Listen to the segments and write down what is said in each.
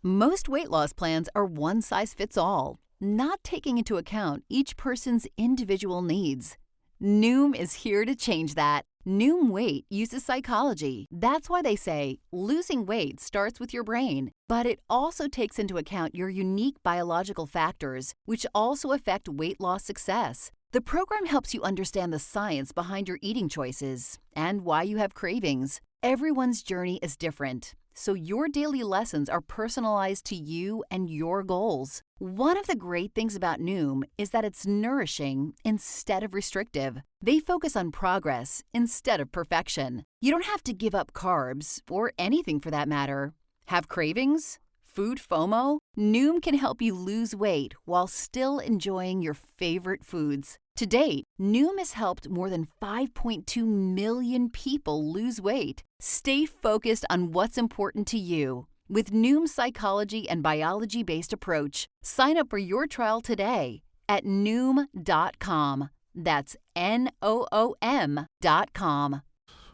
Most weight loss plans are one size fits all, not taking into account each person's individual needs. Noom is here to change that. Noom Weight uses psychology. That's why they say losing weight starts with your brain. But it also takes into account your unique biological factors, which also affect weight loss success. The program helps you understand the science behind your eating choices and why you have cravings. Everyone's journey is different, so your daily lessons are personalized to you and your goals. One of the great things about Noom is that it's nourishing instead of restrictive. They focus on progress instead of perfection. You don't have to give up carbs, or anything for that matter. Have cravings? Food FOMO? Noom can help you lose weight while still enjoying your favorite foods. To date, Noom has helped more than 5.2 million people lose weight. Stay focused on what's important to you with Noom's psychology and biology-based approach. Sign up for your trial today at Noom.com. That's Noom.com.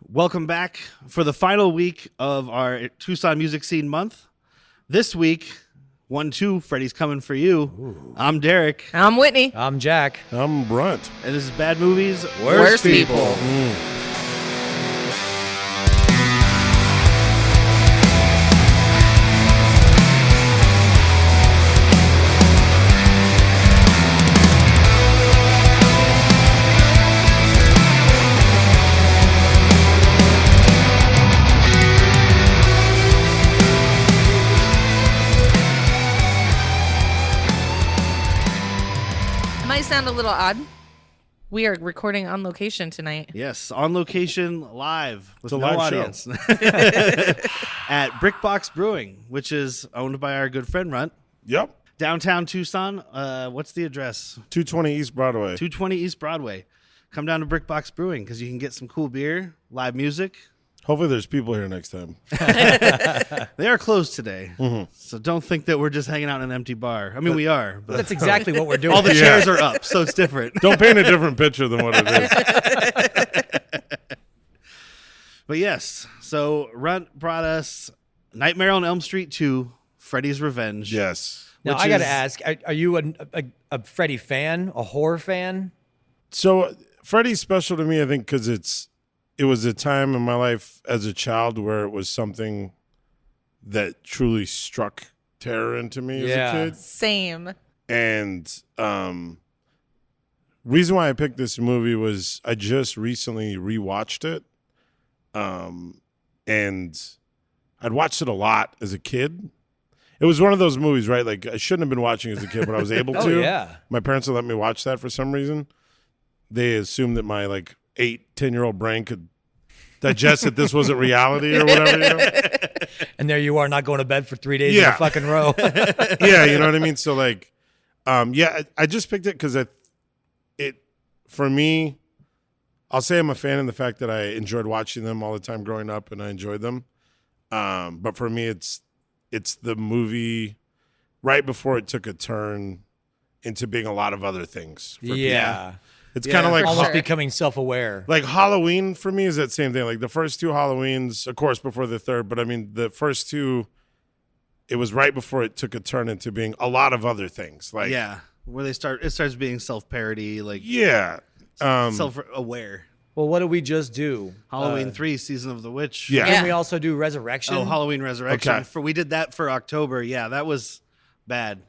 Welcome back for the final week of our Tucson Music Scene Month. This week, 1-2, Freddy's coming for you. Ooh. I'm Derek. I'm Whitney. I'm Jack. I'm Runt. And this is Bad Movies, Worst People. Might sound a little odd. We are recording on location tonight. Yes, on location, live, with It's a no live audience. At Brickbox Brewing, which is owned by our good friend Runt. Yep. Downtown Tucson. What's the address? 220 East Broadway. 220 East Broadway. Come down to Brickbox Brewing because you can get some cool beer, live music. Hopefully there's people here next time. They are closed today, so don't think that we're just hanging out in an empty bar. I mean, we are, but That's exactly what we're doing. all the chairs are up, so it's different. Don't paint a different picture than what it is. But yes, so Runt brought us Nightmare on Elm Street 2, Freddy's Revenge. Yes. Now, which I got to is- ask, are you a Freddy fan, a horror fan? So Freddy's special to me, I think, because it was a time in my life as a child where it was something that truly struck terror into me as a kid. Same. And reason why I picked this movie was I just recently rewatched it. And I'd watched it a lot as a kid. It was one of those movies, right? Like I shouldn't have been watching as a kid, but I was able to. Oh, yeah. My parents would let me watch that for some reason. They assumed that my 10-year-old brain could digest that this wasn't reality or whatever. You know? And there you are, not going to bed for 3 days in a fucking row. Yeah, you know what I mean? So I just picked it because for me, I'll say I'm a fan in the fact that I enjoyed watching them all the time growing up and I enjoyed them. But for me, it's the movie right before it took a turn into being a lot of other things. For Yeah. people. It's kind of like Almost becoming self-aware. like Halloween for me is that same thing. Like the first two Halloweens, of course, before the third, but I mean the first two, it was right before it took a turn into being a lot of other things. Like where it starts being self-parody, self-aware. Well, what did we just do? Halloween 3, Season of the Witch. Yeah. Didn't we also do Resurrection? Oh, Halloween Resurrection. Okay. We did that for October. Yeah, that was bad.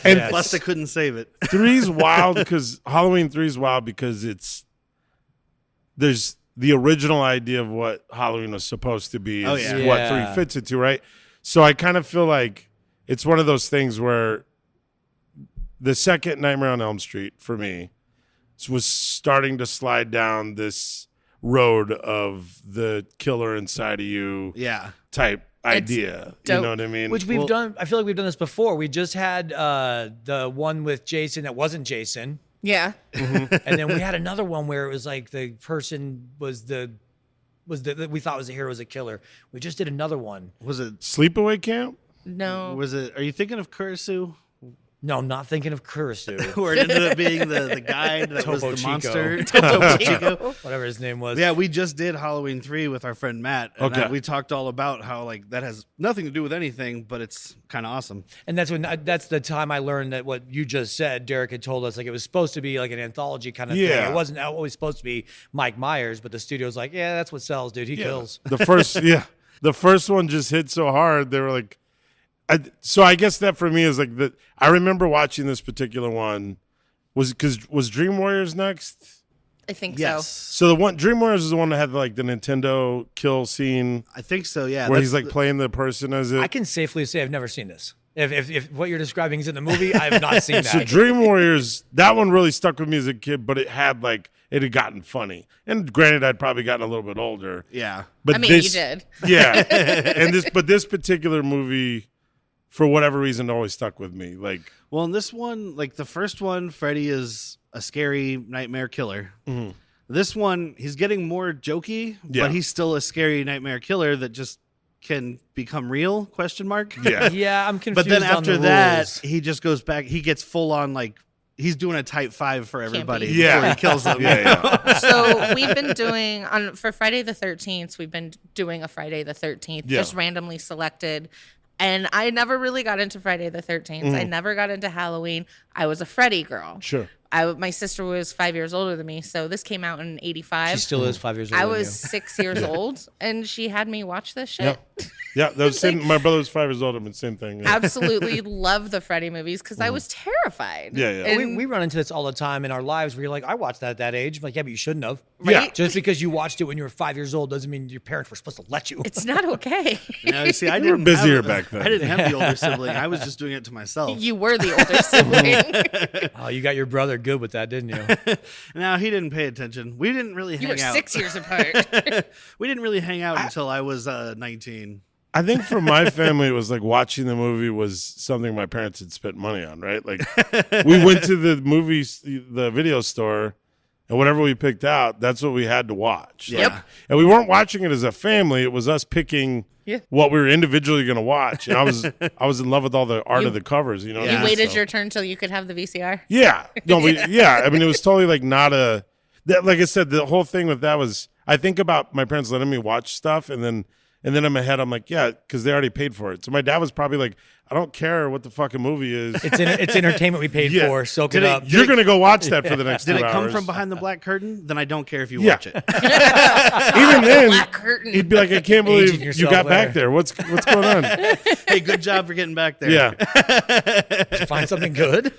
And Plus, they couldn't save it. Halloween 3 is wild because there's the original idea of what Halloween was supposed to be is what 3 fits into, right? So I kind of feel like it's one of those things where the second Nightmare on Elm Street for me was starting to slide down this road of the killer inside of you type idea. dope. You know what I mean? Which we've done. I feel like we've done this before. We just had the one with Jason that wasn't Jason. Yeah. And then we had another one where it was like the person was the we thought was the hero was a killer. We just did another one. Was it? Sleepaway Camp? No. Was it? Are you thinking of Kurisu? No, I'm not thinking of Kurisu. Where it ended up being the guy that was Topo the Chico. monster. Topo Chico. Whatever his name was. Yeah, we just did Halloween 3 with our friend Matt. And Okay. we talked all about how like that has nothing to do with anything, but it's kind of awesome. And that's the time I learned that what you just said, Derek had told us, like it was supposed to be like an anthology kind of thing. Yeah. It wasn't always supposed to be Mike Myers, but the studio's like, yeah, that's what sells, dude. He kills. The first one just hit so hard. They were like, so I guess that for me is like that. I remember watching this particular one was Dream Warriors next. I think Yes. So the one Dream Warriors is the one that had like the Nintendo kill scene I think so, yeah. where That's he's like playing the person as it. I can safely say I've never seen this. If what you're describing is in the movie, I have not seen that. So Dream Warriors, that one really stuck with me as a kid, but it had gotten funny. And granted, I'd probably gotten a little bit older. Yeah. But I mean, you did. Yeah. And this particular movie, for whatever reason, always stuck with me. Like, Well, in this one, like the first one, Freddy is a scary nightmare killer. Mhm. This one, he's getting more jokey, Yeah. but he's still a scary nightmare killer that just can become real? Question mark. yeah. Yeah, I'm confused. But then on after the that, rules. he just goes back. He gets full on like he's doing a type 5 for everybody. be. Yeah. Before he kills them. Yeah. So we've been doing for Friday the 13th. We've been doing a Friday the 13th, Yeah. just randomly selected. And I never really got into Friday the 13th. I never got into Halloween. I was a Freddy girl. Sure. My sister was 5 years older than me, so this came out in '85. She still is 5 years old. I was 6 years old, and she had me watch this shit. Yeah. That was same. My brother was 5 years older, but same thing. Yeah. Absolutely love the Freddy movies because I was terrified. Yeah, yeah. And- We run into this all the time in our lives where you're like, I watched that at that age. I'm like, yeah, but you shouldn't have. Yeah. Just because you watched it when you were 5 years old doesn't mean your parents were supposed to let you. It's not okay. Now, you see, I You were didn't busier have, back then. I didn't have the older sibling. I was just doing it to myself. You were the older sibling. Oh, you got your brother good with that, didn't you? Now he didn't pay attention. We didn't really You hang were out. 6 years apart. We didn't really hang out until I was 19. I think for my family, it was like watching the movie was something my parents had spent money on, right? Like we went to the the video store, and whatever we picked out, that's what we had to watch. Yeah. Like, and we weren't watching it as a family. It was us picking what we were individually going to watch. And I was in love with all the art of the covers, you know? Yeah. You waited So- your turn till you could have the VCR. Yeah. No, I mean, it was totally like not like I said, the whole thing with that was, I think about my parents letting me watch stuff and then in my head, I'm like, yeah, because they already paid for it. So my dad was probably like, I don't care what the fucking movie is. It's entertainment we paid Yeah. for. Soak Did it it- up. You're going to go watch that for the next Did 2 it come hours. from behind the black curtain? Then I don't care if you Yeah. watch it. Even then, Black curtain. he'd be like, I can't believe Aging you yourself got back there. there. What's going on? Hey, good job for getting back there. Yeah. Did you find something good?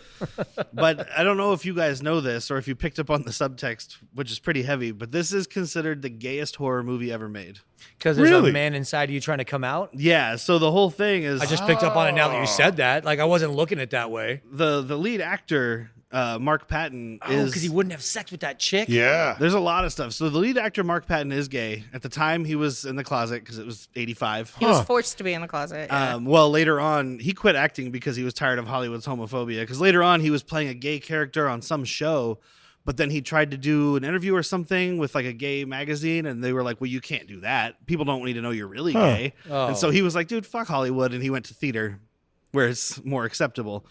But I don't know if you guys know this or if you picked up on the subtext, which is pretty heavy, but this is considered the gayest horror movie ever made. Because there's Really? a man inside you trying to come out. Yeah, so the whole thing is I just picked up on it now that you said that. Like I wasn't looking at it that way. the lead actor, Mark Patton, Oh, is because he wouldn't have sex with that chick. Yeah. there's a lot of stuff. So the lead actor, Mark Patton, is gay. At the time, he was in the closet because it was 85. He was forced to be in the closet. Yeah. Well, later on, he quit acting because he was tired of Hollywood's homophobia. Because later on, he was playing a gay character on some show, but then he tried to do an interview or something with like a gay magazine, and they were like, "Well, you can't do that. People don't need to know you're really gay." Oh. And so he was like, "Dude, fuck Hollywood," and he went to theater, where it's more acceptable.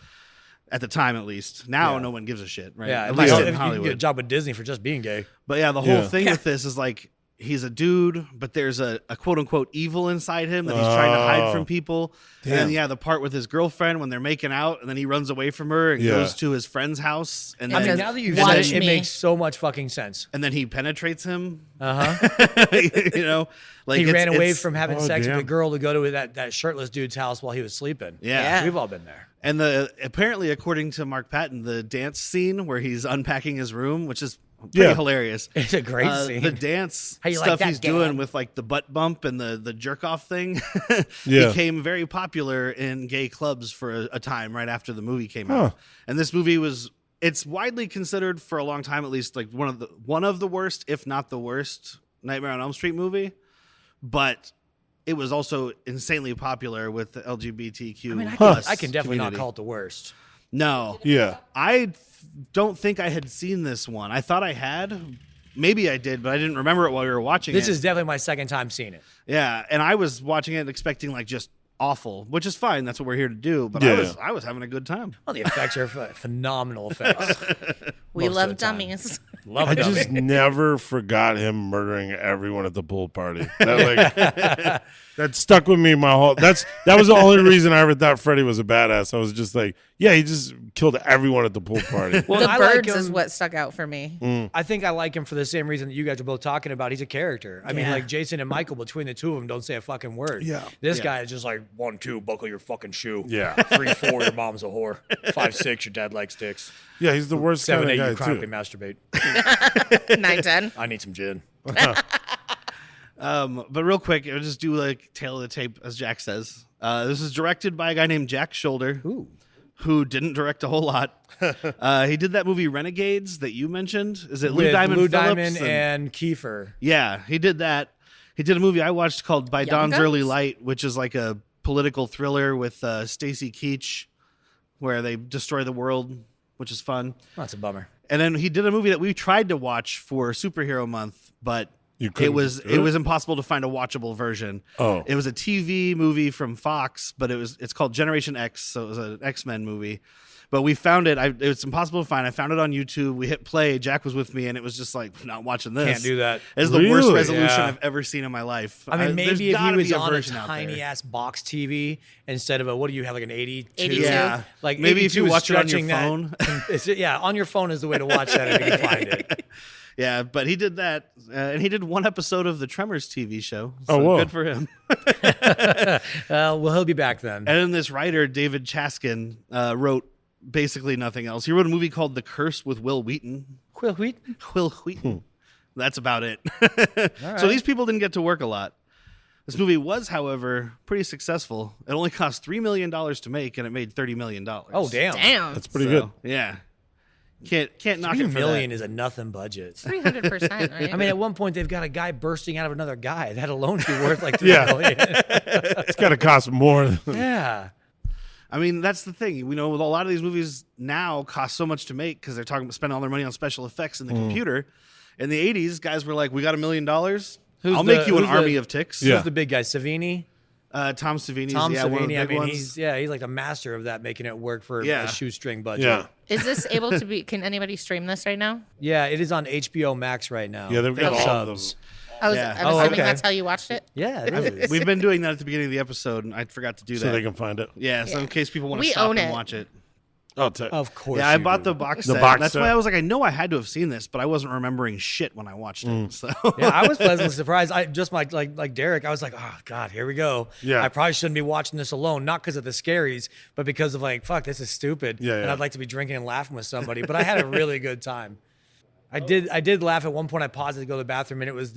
At the time, at least. Now, Yeah. no one gives a shit, right? Yeah, At at least least in you can get a Hollywood. job with Disney for just being gay. But yeah, the whole Yeah. thing with this is like he's a dude, but there's a quote unquote evil inside him that he's trying to hide from people. And then the part with his girlfriend when they're making out, and then he runs away from her and Yeah. goes to his friend's house, and I then mean, now that you've Watch said it, it me. makes so much fucking sense. and then he penetrates him. Uh-huh. You know, like He ran away it's- from having Oh, sex damn. with a girl to go to that shirtless dude's house while he was sleeping. Yeah. We've all been there. And apparently, according to Mark Patton, the dance scene where he's unpacking his room, which is pretty Yeah. hilarious. It's a great scene. The dance How you like stuff that, he's Gab? doing with like the butt bump and the jerk off thing Yeah. became very popular in gay clubs for a time right after the movie came Huh. out. And this movie it's widely considered for a long time, at least, like one of the worst, if not the worst, Nightmare on Elm Street movie. But it was also insanely popular with the LGBTQ. I mean, plus I can definitely community. not call it the worst. No, Yeah. I don't think I had seen this one. I thought I had. Maybe I did, but I didn't remember it while we were watching This it. is definitely my second time seeing it. Yeah, and I was watching it expecting like just awful, which is fine. That's what we're here to do. But I was having a good time. Well, the effects are phenomenal effects. We Most of love the time. dummies. I just never forgot him murdering everyone at the pool party. That, that stuck with me my whole. That was the only reason I ever thought Freddy was a badass. I was just like, yeah, he just killed everyone at the pool party. Well, The I like birds him- is what stuck out for me. I think I like him for the same reason that you guys are both talking about. He's a character. I mean, like Jason and Michael, between the two of them, don't say a fucking word. Yeah. This guy is just like 1, 2, buckle your fucking shoe. Yeah. 3, 4, your mom's a whore. 5, 6, your dad likes dicks. Yeah, he's the worst 7, kind 8, you of guy chronically too. masturbate. 9, 10. I need some gin. But real quick, I'll just do like tail of the tape, as Jack says. This is directed by a guy named Jack Shoulder, who didn't direct a whole lot. He did that movie Renegades that you mentioned. Is it Lou With Diamond Lou Phillips Diamond and Kiefer. Yeah, he did that. He did a movie I watched called By Young Dawn's Guns? Early Light, which is like a political thriller with Stacy Keach, where they destroy the world, which is fun. Oh, that's a bummer. And then he did a movie that we tried to watch for Superhero Month, but it was impossible to find a watchable version. Oh. It was a TV movie from Fox, but it's called Generation X, so it was an X-Men movie. But we found it. It was impossible to find. I found it on YouTube. We hit play. Jack was with me, and it was just like, not watching this. Can't do that. It's the worst Really? resolution Yeah. I've ever seen in my life. I mean, there's maybe if he gotta was be on a version out there. tiny ass box TV instead of a, what do you have, like an 82? 82. Yeah. Like Maybe if 82 you is watch it on your stretching that- phone. Yeah, on your phone is the way to watch that if you can find it. Yeah, but he did that, and he did one episode of the Tremors TV show. So Oh, whoa. good for him. Well, he'll be back then. And then this writer, David Chaskin, wrote basically nothing else. He wrote a movie called The Curse with Will Wheaton. Will Wheaton? Will Wheaton. That's about it. right. So these people didn't get to work a lot. This movie was, however, pretty successful. It only cost $3 million to make, and it made $30 million. Oh, damn. Damn. That's pretty good. Yeah. Can't knock $3 it for million that. is a nothing budget. 300%, right? I mean, at one point, they've got a guy bursting out of another guy. That alone should be worth like $3 Yeah. million. It's got to cost more. Yeah. I mean, that's the thing. We know a lot of these movies now cost so much to make because they're talking about spending all their money on special effects in the computer. In the 80s, guys were like, we got $1 million. I'll make you an army of ticks. Yeah. Who's the big guy? Savini? Tom Savini's Tom one of the Savini. big I mean, ones. he's like the master of that, making it work for Yeah. a shoestring budget. Yeah. Is this able to be? Can anybody stream this right now? Yeah, it is on HBO Max right now. Yeah, they've got Okay. all of them. I'm Yeah. assuming okay. that's how you watched it. Yeah, it is. We've been doing that at the beginning of the episode, and I forgot to do So that. they can find it. Yeah, so in Yeah. case people want to We stop own and it. watch it. Of course. Yeah, I you bought do. the box The set. box That's set. why I was like, I know I had to have seen this, but I wasn't remembering shit when I watched it. So Yeah, I was pleasantly surprised. I just like Derek, I was like, oh God, here we go. Yeah. I probably shouldn't be watching this alone, not because of the scaries, but because of like, fuck, this is stupid. Yeah, And yeah. I'd like to be drinking and laughing with somebody. But I had a really good time. I did laugh at one point. I paused to go to the bathroom, and it was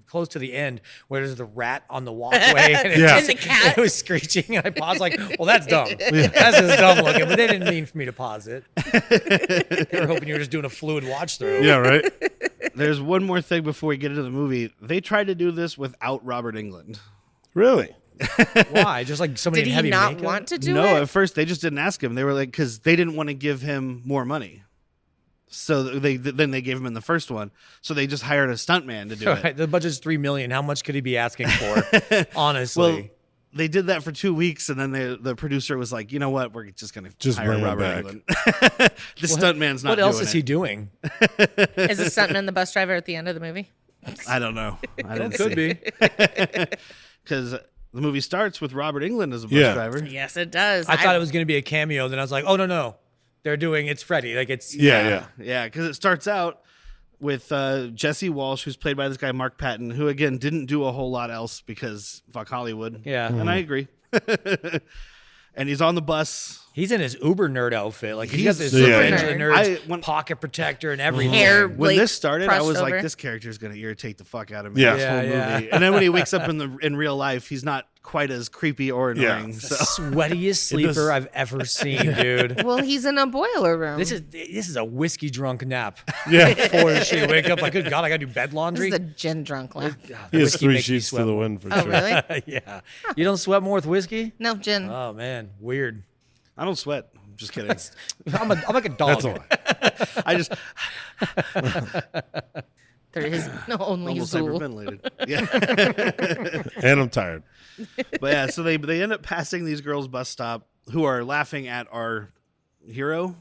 close to the end where there's the rat on the walkway, and Yeah. And the cat. it was screeching. And I paused, like, well, that's dumb. That's just dumb looking. But they didn't mean for me to pause it. They were hoping you were just doing a fluid watch through. Yeah, right? there's one more thing before we get into the movie. They tried to do this without Robert Englund. Really? Why? Just like somebody Did in he heavy not makeup? want to do No, it? at first they just didn't ask him. They were like, because they didn't want to give him more money. So then they gave him in the first one. So they just hired a stuntman to do All it. right, the budget's $3 million. How much could he be asking for? Honestly. Well, they did that for 2 weeks, and then the producer was like, you know what? We're just going to hire bring him Robert back. Englund. The stuntman's not what else doing is he it. doing? Is the stuntman the bus driver at the end of the movie? I don't know. I didn't Could be. Because the movie starts with Robert Englund as a bus Yeah. driver. Yes, it does. I thought it was going to be a cameo. Then I was like, oh, no. They're doing it's Freddy. Like it's Yeah. Yeah, because it starts out with Jesse Walsh, who's played by this guy Mark Patton, who again didn't do a whole lot else because fuck Hollywood. Yeah. and I agree. And he's on the bus. He's in his Uber nerd outfit. Like he's got He's this super syringe nerd. of the nerds, when- pocket protector, and everything. Hair When like, this started, I crushed was like, over. this character is going to irritate the fuck out of me Yeah. this whole movie. Yeah. And then when he wakes up in real life, he's not quite as creepy or Yeah. annoying. So Sweatiest sleeper I've ever seen, dude. Well, he's in a boiler room. This is a whiskey drunk nap. Yeah. Before she wake up, like, good God, I gotta do bed This laundry. is a gin drunk laugh. He has Whiskey 3 makes me sheets to sweat the more. wind for Oh, sure. really? Yeah. You don't sweat more with whiskey? No, gin. Oh man, weird. I don't sweat. I'm just kidding. I'm like a dog. That's a lie. I just There is only Almost Zool. hyperventilated. Yeah. And I'm tired. But yeah, so they end up passing these girls' bus stop who are laughing at our hero,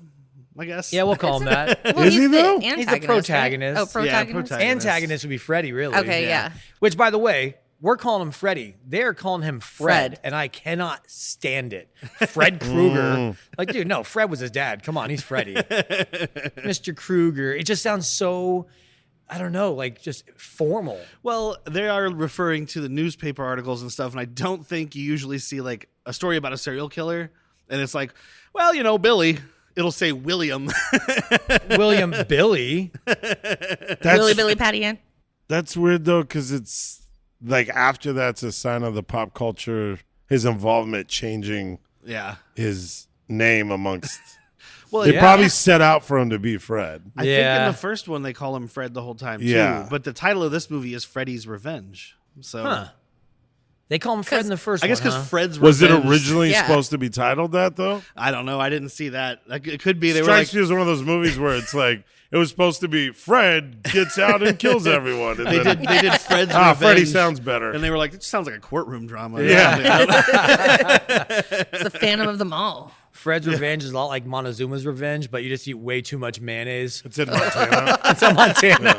I guess. Yeah, we'll call him that. Well, Is he's he, the though? He's the antagonist, protagonist. Right? Oh, protagonist. protagonist. Antagonist would be Freddy, really. Okay, yeah. Which, by the way, we're calling him Freddy. They're calling him Fred, Fred. and I cannot stand it. Fred Krueger. Like, dude, no, Fred was his dad. Come on, he's Freddy. Mr. Krueger. It just sounds so, I don't know, like just formal. Well, they are referring to the newspaper articles and stuff, and I don't think you usually see like a story about a serial killer, and it's like, well, you know, Billy. It'll say William. William Billy. Billy Patty Ann. That's weird though, because it's like after that's a sign of the pop culture, his involvement changing Yeah. his name amongst. Well, They Yeah. probably set out for him to be Fred. I think in Yeah. the first one they call him Fred the whole time too. Yeah. But the title of this movie is Freddy's Revenge. So Huh. They call him Fred in the first I guess one, because huh? Fred's Was it Revenge. originally Yeah. supposed to be titled that though? I don't know. I didn't see that. Like, it could be they were Strikes like me as one of those movies where it's like it was supposed to be Fred gets out and kills everyone. And they then, did Fred's ah, Revenge. Freddy sounds better. And they were like, it sounds like a courtroom drama. or Yeah. something. It's the Phantom of the Mall. Fred's Revenge is a lot like Montezuma's Revenge, but you just eat way too much mayonnaise. It's in Montana. It's on Montana.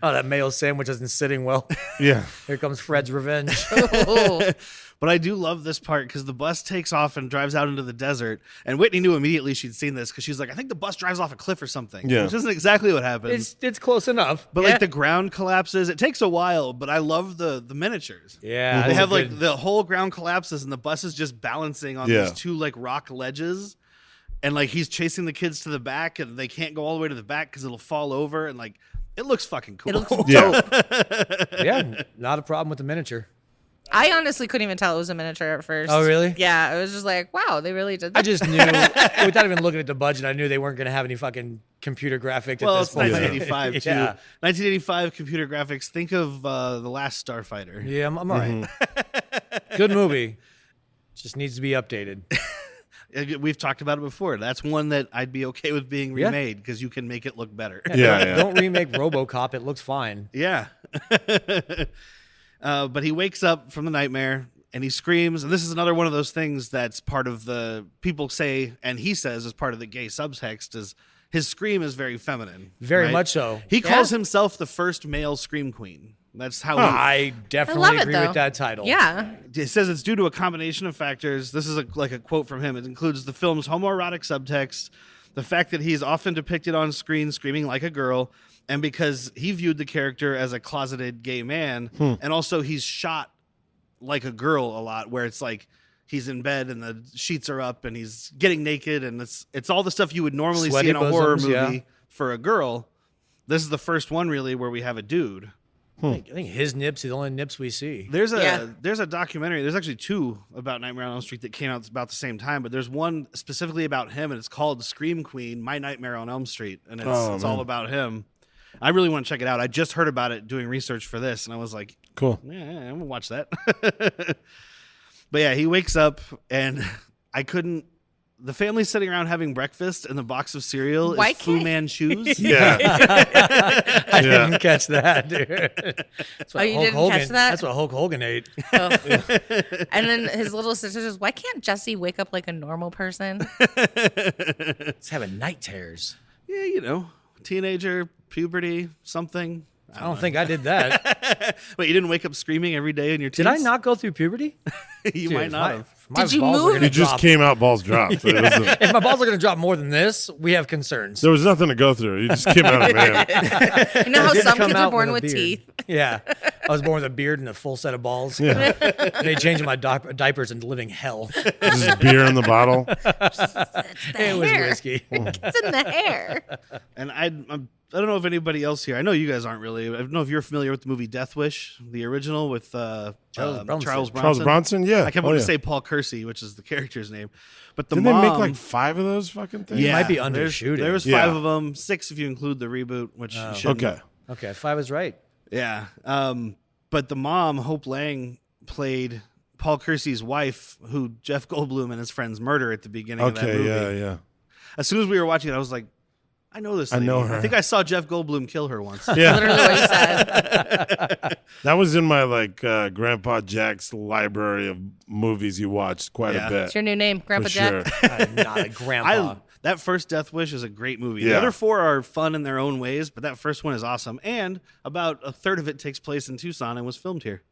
Oh, that mayo sandwich isn't sitting well. Yeah. Here comes Fred's Revenge. Oh, But I do love this part because the bus takes off and drives out into the desert. And Whitney knew immediately she'd seen this because she's like, I think the bus drives off a cliff or something. Yeah. Which isn't exactly what happens. It's close enough. But Yeah. like the ground collapses. It takes a while, but I love the miniatures. Yeah, They that's have a like good- the whole ground collapses and the bus is just balancing on Yeah. these two like rock ledges. And like he's chasing the kids to the back and they can't go all the way to the back because it'll fall over. And like it looks fucking cool. it looks Yeah. dope. Yeah, not a problem with the miniature. I honestly couldn't even tell it was a miniature at first. Oh, really? Yeah, I was just like, wow, they really did that. I just knew, without even looking at the budget, I knew they weren't going to have any fucking computer graphics Well, at it's this point. 1985 too. Yeah, 1985 computer graphics. Think of The Last Starfighter. yeah, I'm all right. Good movie. Just needs to be updated. We've talked about it before. That's one that I'd be okay with being Yeah. remade because you can make it look better. Yeah. Don't remake RoboCop. It looks fine. Yeah. But he wakes up from the nightmare and he screams. And this is another one of those things that's part of the people say, and he says as part of the gay subtext, is his scream is very feminine. Very right? much so. He calls himself the first male scream queen. That's how I definitely love it, agree though. with that title. Yeah. it says it's due to a combination of factors. This is like a quote from him. It includes the film's homoerotic subtext, the fact that he's often depicted on screen screaming like a girl, and because he viewed the character as a closeted gay man, and also he's shot like a girl a lot, where it's like he's in bed and the sheets are up and he's getting naked, and it's all the stuff you would normally Sweaty see in a horror bosoms, movie yeah. for a girl. This is the first one really where we have a dude. I think his nips are the only nips we see. There's a Yeah. there's a documentary. There's actually two about Nightmare on Elm Street that came out about the same time, but there's one specifically about him, and it's called Scream Queen: My Nightmare on Elm Street, and it's all about him. I really want to check it out. I just heard about it doing research for this, and I was like, Cool. yeah, I'm gonna watch that. But yeah, he wakes up, and I couldn't. The family's sitting around having breakfast, and the box of cereal Why is Fu can't- Manchu's. Yeah. I didn't catch that, dude. That's what Oh, you Hulk didn't Hogan, catch that? That's what Hulk Hogan ate. Oh. And then his little sister says, why can't Jesse wake up like a normal person? It's having night terrors. Yeah, you know, teenager, puberty, something. I don't think I did that. Wait, you didn't wake up screaming every day in your teens? Did I not go through puberty? You Dude, might if not my- have. if my Did you balls are move? gonna You just drop- came out balls dropped. It was a- If my balls are going to drop more than this, we have concerns. there was nothing to go through. You just came out a man. You know how Didn't some come kids are out born a with beard. teeth? Yeah. I was born with a beard and a full set of balls. Yeah. They changed my diapers and living hell. Just beer in the bottle. It was hair. whiskey. It's in the hair. And I don't know if anybody else here. I know you guys aren't really. I don't know if you're familiar with the movie Death Wish, the original with Charles Bronson. Charles Bronson. Charles Bronson, yeah. I kept Oh, wanting yeah. to say Paul Kersey, which is the character's name. But the Didn't mom, they make like 5 of those fucking things? yeah, might be there's- undershooting. There was Yeah. 5 of them, 6 if you include the reboot, which you shouldn't. Okay. Okay, 5 is right. Yeah. But the mom, Hope Lang, played Paul Kersey's wife, who Jeff Goldblum and his friends murder at the beginning of that Okay, movie. yeah, yeah. As soon as we were watching it, I was like, I know this. I know her. I think I saw Jeff Goldblum kill her once. Yeah. Literally what you said. That was in my Grandpa Jack's library of movies he watched quite a bit. It's your new name, Grandpa for Jack. sure. I'm not a grandpa. That first Death Wish is a great movie. Yeah. The other 4 are fun in their own ways, but that first one is awesome. And about a third of it takes place in Tucson and was filmed here.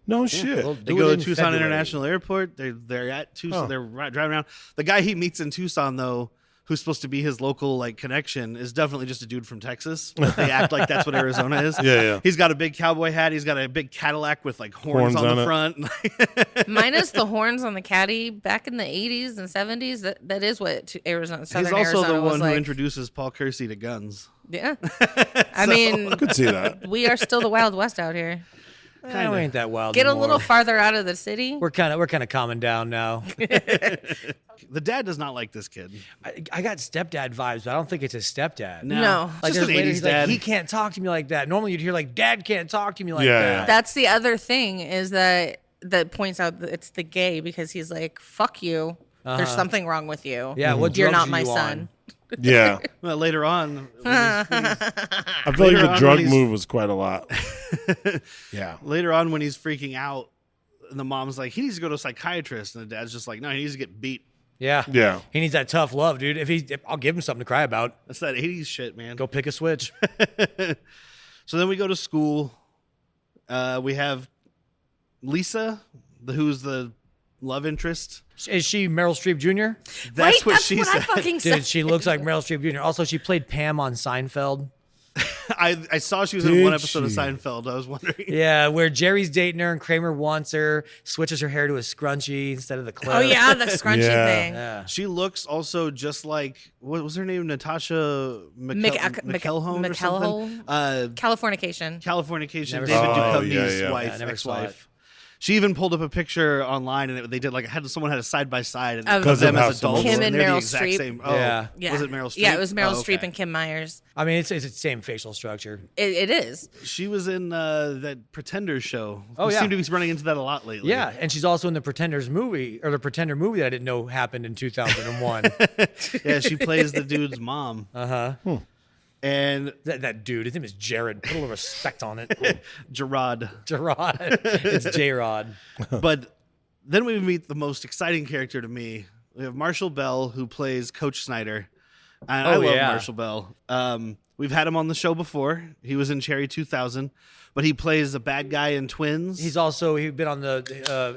No shit. Well, They do go it to in Tucson February. International Airport. They're at Tucson. Oh. They're driving around. The guy he meets in Tucson, though, who's supposed to be his local connection, is definitely just a dude from Texas. But they act like that's what Arizona is. Yeah. He's got a big cowboy hat. He's got a big Cadillac with horns on the it. front. Minus the horns on the caddy back in the 80s and 70s. That is what Arizona, Southern He's also Arizona the was one like. who introduces Paul Kersey to guns. Yeah. I mean, I could see that. we are still the Wild West out here. Eh, we ain't that wild Get a anymore. little farther out of the city. We're kind of calming down now. The dad does not like this kid. I got stepdad vibes, but I don't think it's his stepdad. No. Like Just there's an later 80s he's dad. like, he can't talk to me like that. Normally you'd hear dad can't talk to me like Yeah, that. yeah. That's the other thing is that points out that it's the gay because he's like, fuck you. There's something wrong with you. Yeah, what You're drugs not are my you son. on? Yeah. Well, later on, I feel like Later the on drug when he's- move was quite a lot. Yeah. later on when he's freaking out, and the mom's like, he needs to go to a psychiatrist, and the dad's just like, no, he needs to get beat. Yeah. Yeah. He needs that tough love, dude. If I'll give him something to cry about. That's that 80s shit, man. Go pick a switch. So then we go to school. We have Lisa, who's the love interest. Is she Meryl Streep Jr.? That's what That's she what said. I fucking said. Dude, she looks like Meryl Streep Jr. Also, she played Pam on Seinfeld. I saw she was in Did one episode of she? Seinfeld. I was wondering. Yeah, where Jerry's dating her and Kramer wants her, switches her hair to a scrunchie instead of the clip. Oh, yeah, the scrunchy Yeah. thing. Yeah. She looks also just like, what was her name? Natasha McElhone or something? Californication. Californication. Never David saw it. Duchovny's Yeah. wife, Yeah, I never saw ex-wife. She even pulled up a picture online, and they did someone had a side by side Of of them how as similar adults. they Kim were. and they're the Meryl exact Streep. same. Oh, Yeah. Yeah. Was it Meryl Streep? Yeah, it was Meryl Oh, Streep okay. and Kim Myers. I mean, it's the same facial structure. It is. She was in that Pretenders show. Oh, We yeah. seem to be running into that a lot lately. Yeah, and she's also in the Pretender movie that I didn't know happened in 2001. Yeah, she plays the dude's mom. Uh-huh. And That dude, his name is Jared. Put a little respect on it. Gerard. Gerard. It's J-Rod. But then we meet the most exciting character to me. We have Marshall Bell, who plays Coach Snyder. And I Oh, love yeah. Marshall Bell. We've had him on the show before. He was in Cherry 2000, but he plays a bad guy in Twins. He's been on the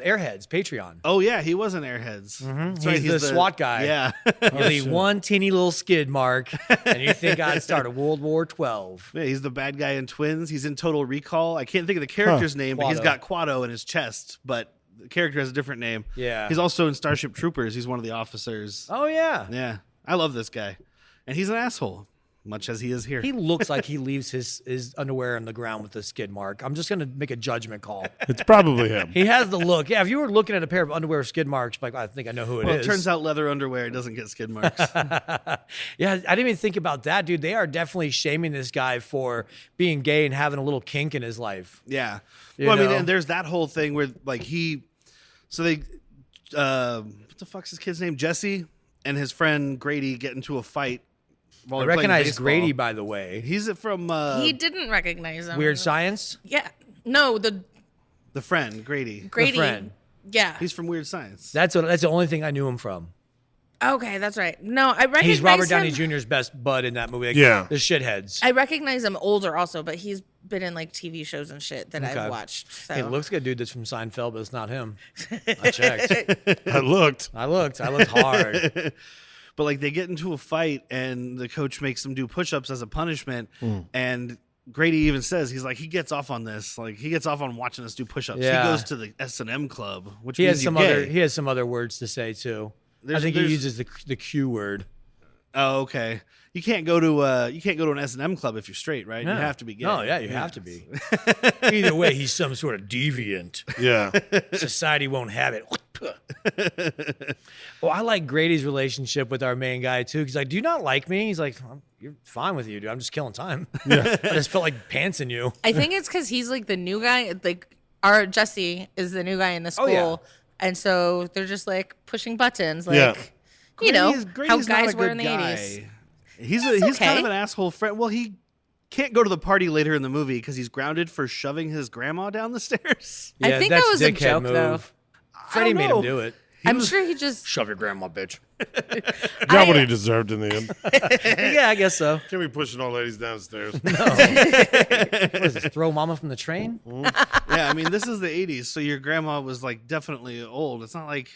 Airheads Patreon. Oh yeah, he was in Airheads. That's right, He's the SWAT guy. Yeah. You leave one teeny little skid mark, and you think I'd start a World War 12. Yeah, he's the bad guy in Twins. He's in Total Recall. I can't think of the character's name, but he's Quado. got Quado in his chest, but the character has a different name. Yeah. He's also in Starship Troopers. He's one of the officers. Oh yeah. Yeah. I love this guy. And he's an asshole, much as he is here. He looks like he leaves his underwear on the ground with a skid mark. I'm just gonna make a judgment call. It's probably him. He has the look. Yeah, if you were looking at a pair of underwear with skid marks, I think I know who it is. Well, it turns out leather underwear doesn't get skid marks. Yeah, I didn't even think about that, dude. They are definitely shaming this guy for being gay and having a little kink in his life. Yeah. You Well, I mean, know? and there's that whole thing where what the fuck's his kid's name? Jesse and his friend Grady get into a fight while I they're playing recognize baseball. Grady, by the way. He's from He didn't recognize him. Weird Science. Yeah. No, the the friend Grady. Grady. friend. Yeah. He's from Weird Science. That's the only thing I knew him from. Okay, that's right. No, I recognize He's Robert him. Downey Jr.'s best bud in that movie. Like, Yeah. the shitheads. I recognize him older also, but he's been in TV shows and shit that Okay. I've watched. So. Hey, looks like a dude that's from Seinfeld, but it's not him. I checked. I looked. I looked hard. But they get into a fight and the coach makes them do push-ups as a punishment. And Grady even says he gets off on this. He gets off on watching us do push-ups. Yeah. He goes to the S&M club, which He means has you're some gay. he has some other words to say too. I think he uses the Q word. Oh, okay. You can't go to an S&M club if you're straight, right? You have to be gay. No, yeah, you have to be. Either way, he's some sort of deviant. Yeah. Society won't have it. Well, I like Grady's relationship with our main guy too. He's like, "Do you not like me?" He's like, "You're fine with you, dude. I'm just killing time." I just felt like pantsing you. I think it's because he's the new guy. Our Jesse is the new guy in the school, yeah. and so they're just pushing buttons, Yeah. you know Grady's how not guys a were good in the guy. 80s. He's kind of an asshole friend. Well, he can't go to the party later in the movie because he's grounded for shoving his grandma down the stairs. Yeah, I think that's that was a dickhead joke, move. though. Freddie made him do it. I'm sure he just. Shove your grandma, bitch. Got what he deserved in the end. Yeah, I guess so. Can we push old ladies downstairs? What is this, throw mama from the train? Yeah, I mean, this is the 80s, so your grandma was like definitely old. It's not like,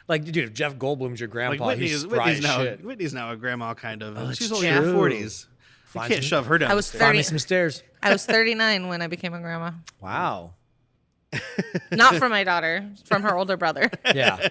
Like, dude, if Jeff Goldblum's your grandpa, like he's spry as shit. Whitney's now a grandma, kind of. that's She's only in her true. 40s. You can't shove her down. I was the stairs. Find me 30. some stairs. I was 39 when I became a grandma. Wow. Not from my daughter, from her older brother. Yeah.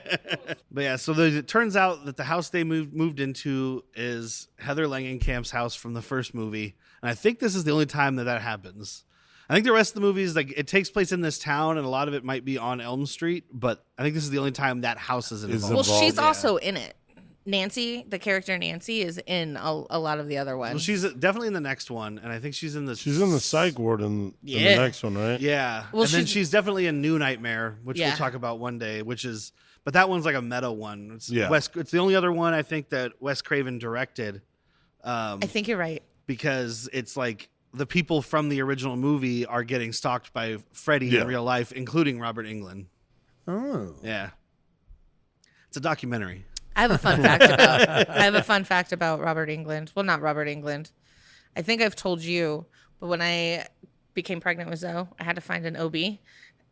But yeah, so it turns out that the house they moved into is Heather Langenkamp's house from the first movie, and I think this is the only time that happens. I think the rest of the movies, like, it takes place in this town, and a lot of it might be on Elm Street, but I think this is the only time that house is involved. Well, she's also in it. Nancy, the character Nancy, is in a lot of the other ones. Well, she's definitely in the next one, and I think she's in the psych ward in the Yeah. next one, right? Yeah, Well, and then she's definitely in New Nightmare, which Yeah. we'll talk about one day. But that one's like a meta one. It's Yeah. It's the only other one I think that Wes Craven directed. I think you're right. Because it's like the people from the original movie are getting stalked by Freddy in real life, including Robert Englund. Oh. Yeah, it's a documentary. I have a fun fact about Robert Englund. Well, not Robert Englund. I think I've told you, but when I became pregnant with Zoe, I had to find an OB,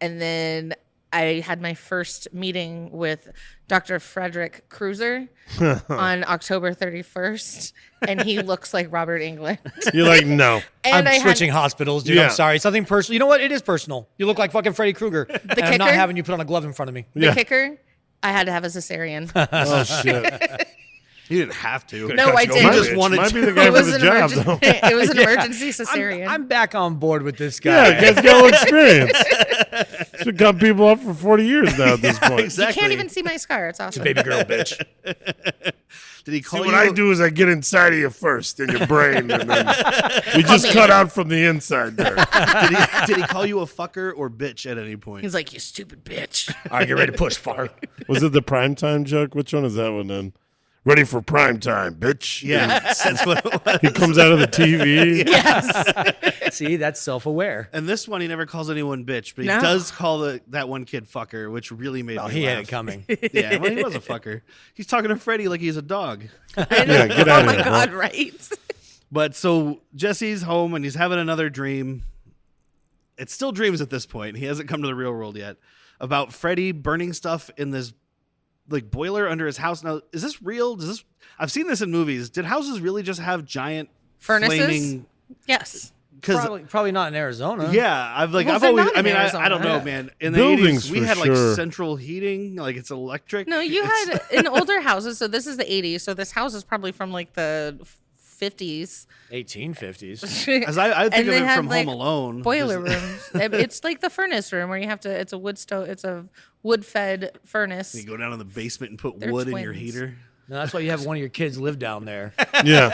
and then I had my first meeting with Dr. Frederick Cruiser on October 31st, and he looks like Robert Englund. You're like, no. And I'm switching hospitals, dude. Yeah. I'm sorry. Something personal. You know what? It is personal. You look like fucking Freddy Krueger. And I'm not kicker? having you put on a glove in front of me. The kicker, I had to have a cesarean. Oh, shit. You didn't have to. No, I You did. just wanted Might to. be the guy It for was the an job, emergency. though. It was an emergency cesarean. I'm back on board with this guy. Yeah, you guys got a little experience. It's been cutting people up for 40 years now at this point. Exactly. You can't even see my scar. It's awesome. Baby girl, bitch. Did he See, call what you? I do is I get inside of you first in your brain, and then we just cut out from the inside there. Did he call you a fucker or bitch at any point? He's like, you stupid bitch. All right, get ready to push, fucker. Was it the primetime joke? Which one is that one then? Ready for prime time, bitch. Yeah, that's what it was. He comes out of the TV. Yes. See, that's self-aware. And this one, he never calls anyone bitch, but he No. does call that one kid fucker, which really made Oh, me he laugh. had it coming. Yeah, well, he was a fucker. He's talking to Freddy like he's a dog. Yeah, get out Oh of my here, bro. God, right? But so Jesse's home and he's having another dream. It's still dreams at this point. He hasn't come to the real world yet. About Freddy burning stuff in this like boiler under his house. Now, is this real? I've seen this in movies. Did houses really just have giant Furnaces? flaming? Yes. Because Probably not in Arizona. yeah, I've Well, I've they're always. not I in mean, I Arizona. don't know, man. In the Buildings 80s, we for had like sure. central heating, like it's electric. No, you had in older houses. So this is the 80s. So this house is probably from like the 50s. 1850s. As I think And of they it had, from like, Home Alone. Boiler Just- rooms. It's like the furnace room where you have to. It's a wood stove. It's a wood-fed furnace. You go down in the basement and put They're wood in your twins. heater. No, that's why you have one of your kids live down there. Yeah.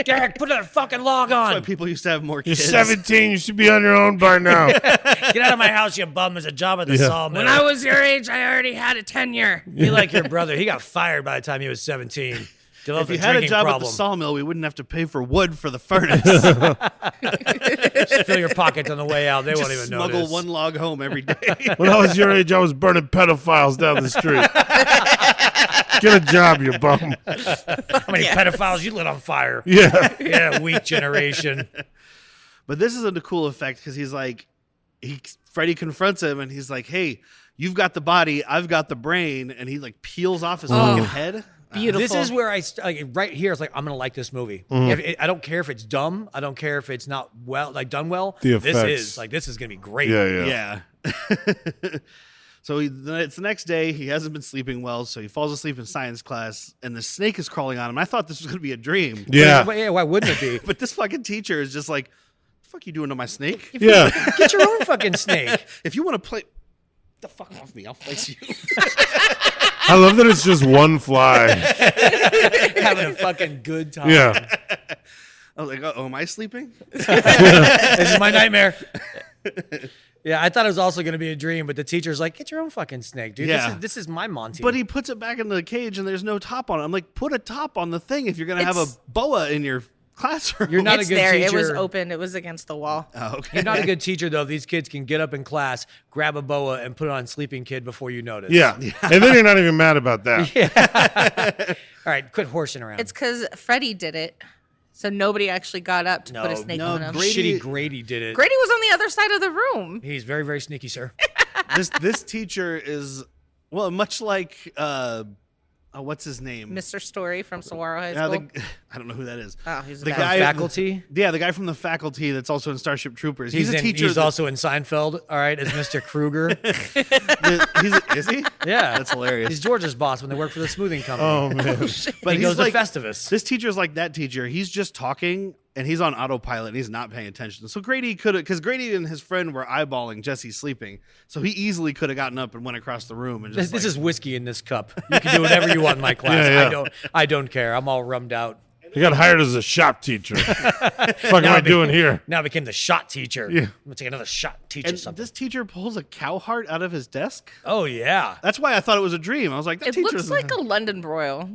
Derek, put that fucking log That's why on. people used to have more You're kids. 17. You should be on your own by now. Get out of my house, you bum. There's a job at the sawmill. When I was your age, I already had a tenure. Be like your brother. He got fired by the time he was 17. Developed If you a had a drinking job problem. at the sawmill, we wouldn't have to pay for wood for the furnace. Just fill your pockets on the way out. They won't even Smuggle notice. one log home every day. When I was your age, I was burning pedophiles down the street. Get a job, you bum. How many pedophiles you lit on fire? Yeah. Yeah, weak generation. But this is a cool effect because he's like, Freddy confronts him and he's like, "Hey, you've got the body, I've got the brain," and he like peels off his fucking head. Beautiful. This is where right here. It's like I'm gonna like this movie. I don't care if it's dumb. I don't care if it's not done well. The This effects. this is gonna be great. Yeah. Yeah. So it's the next day. He hasn't been sleeping well, so he falls asleep in science class, and the snake is crawling on him. I thought this was going to be a dream. Yeah. Why wouldn't it be? But this fucking teacher is just like, "The fuck you doing to my snake? Yeah. Get your own fucking snake. If you want to play, the fuck off me, I'll fight you." I love that it's just one fly. Having a fucking good time. Yeah. I was like, "Oh, am I sleeping?" This is my nightmare. Yeah, I thought it was also going to be a dream, but the teacher's like, get your own fucking snake, dude. Yeah. This is my Monty. But he puts it back in the cage and there's no top on it. I'm like, put a top on the thing if you're going to have a boa in your classroom. You're not It's a good there. teacher. It was open. It was against the wall. Oh, okay. You're not a good teacher, though. These kids can get up in class, grab a boa, and put it on Sleeping Kid before you notice. Yeah. And then you're not even mad about that. All right, quit horsing around. It's because Freddy did it. So nobody actually got up to put a snake on him. Grady- Shitty Grady did it. Grady was on the other side of the room. He's very, very sneaky, sir. This teacher is, well, much like, what's his name? Mr. Story from Saguaro High School. I don't know who that is. Oh, he's the bad. guy Faculty? Yeah, the guy from the faculty that's also in Starship Troopers. He's a teacher. He's also in Seinfeld, all right, as Mr. Kruger. Is he? Yeah. That's hilarious. He's George's boss when they work for the smoothing company. Oh, man. But he he's goes like to Festivus. This teacher's like that teacher. He's just talking and he's on autopilot and he's not paying attention. So Grady could have, because Grady and his friend were eyeballing Jesse sleeping. So he easily could have gotten up and went across the room and just This is whiskey in this cup. You can do whatever you want in my class. Yeah. I don't care. I'm all rummed out. He got hired as a shop teacher. What am I doing here? Now I became the shot teacher. Yeah. I'm gonna take another shot, teach you and something. this teacher pulls a cow heart out of his desk. Oh yeah. That's why I thought it was a dream. I was like, that It teacher's looks like a London broil.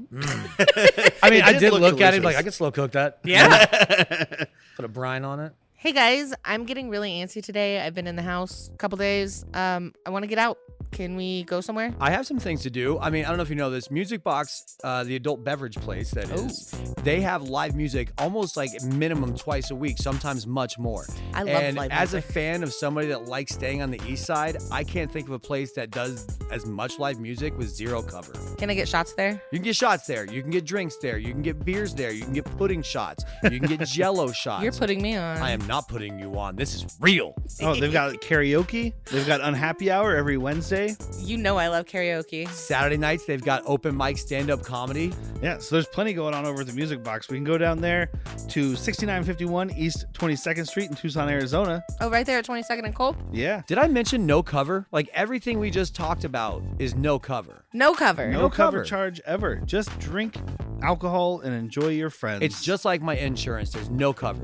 I mean, I did did look look at it delicious. like I could slow cook that. Yeah. Put a brine on it. Hey guys, I'm getting really antsy today. I've been in the house a couple days. I want to get out. Can we go somewhere? I have some things to do. I mean, I don't know if you know this. Music Box, the adult beverage place that is, they have live music almost like minimum twice a week, sometimes much more. I love and live as music. a fan of somebody that likes staying on the east side, I can't think of a place that does as much live music with zero cover. Can I get shots there? You can get shots there. You can get drinks there. You can get beers there. You can get pudding shots. You can get Jello shots. You're putting me on. I am not putting you on. This is real. Oh, they've got karaoke. They've got Unhappy Hour every Wednesday. You know I love karaoke. Saturday nights, they've got open mic stand-up comedy. Yeah, so there's plenty going on over at the Music Box. We can go down there to 6951 East 22nd Street in Tucson, Arizona. Oh, right there at 22nd and Culp? Yeah. Did I mention no cover? Like everything we just talked about is no cover. No cover. No cover cover. charge ever. Just drink alcohol and enjoy your friends. It's just like my insurance. There's no cover.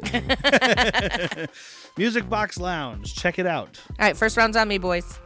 Music Box Lounge. Check it out. All right, first round's on me, boys.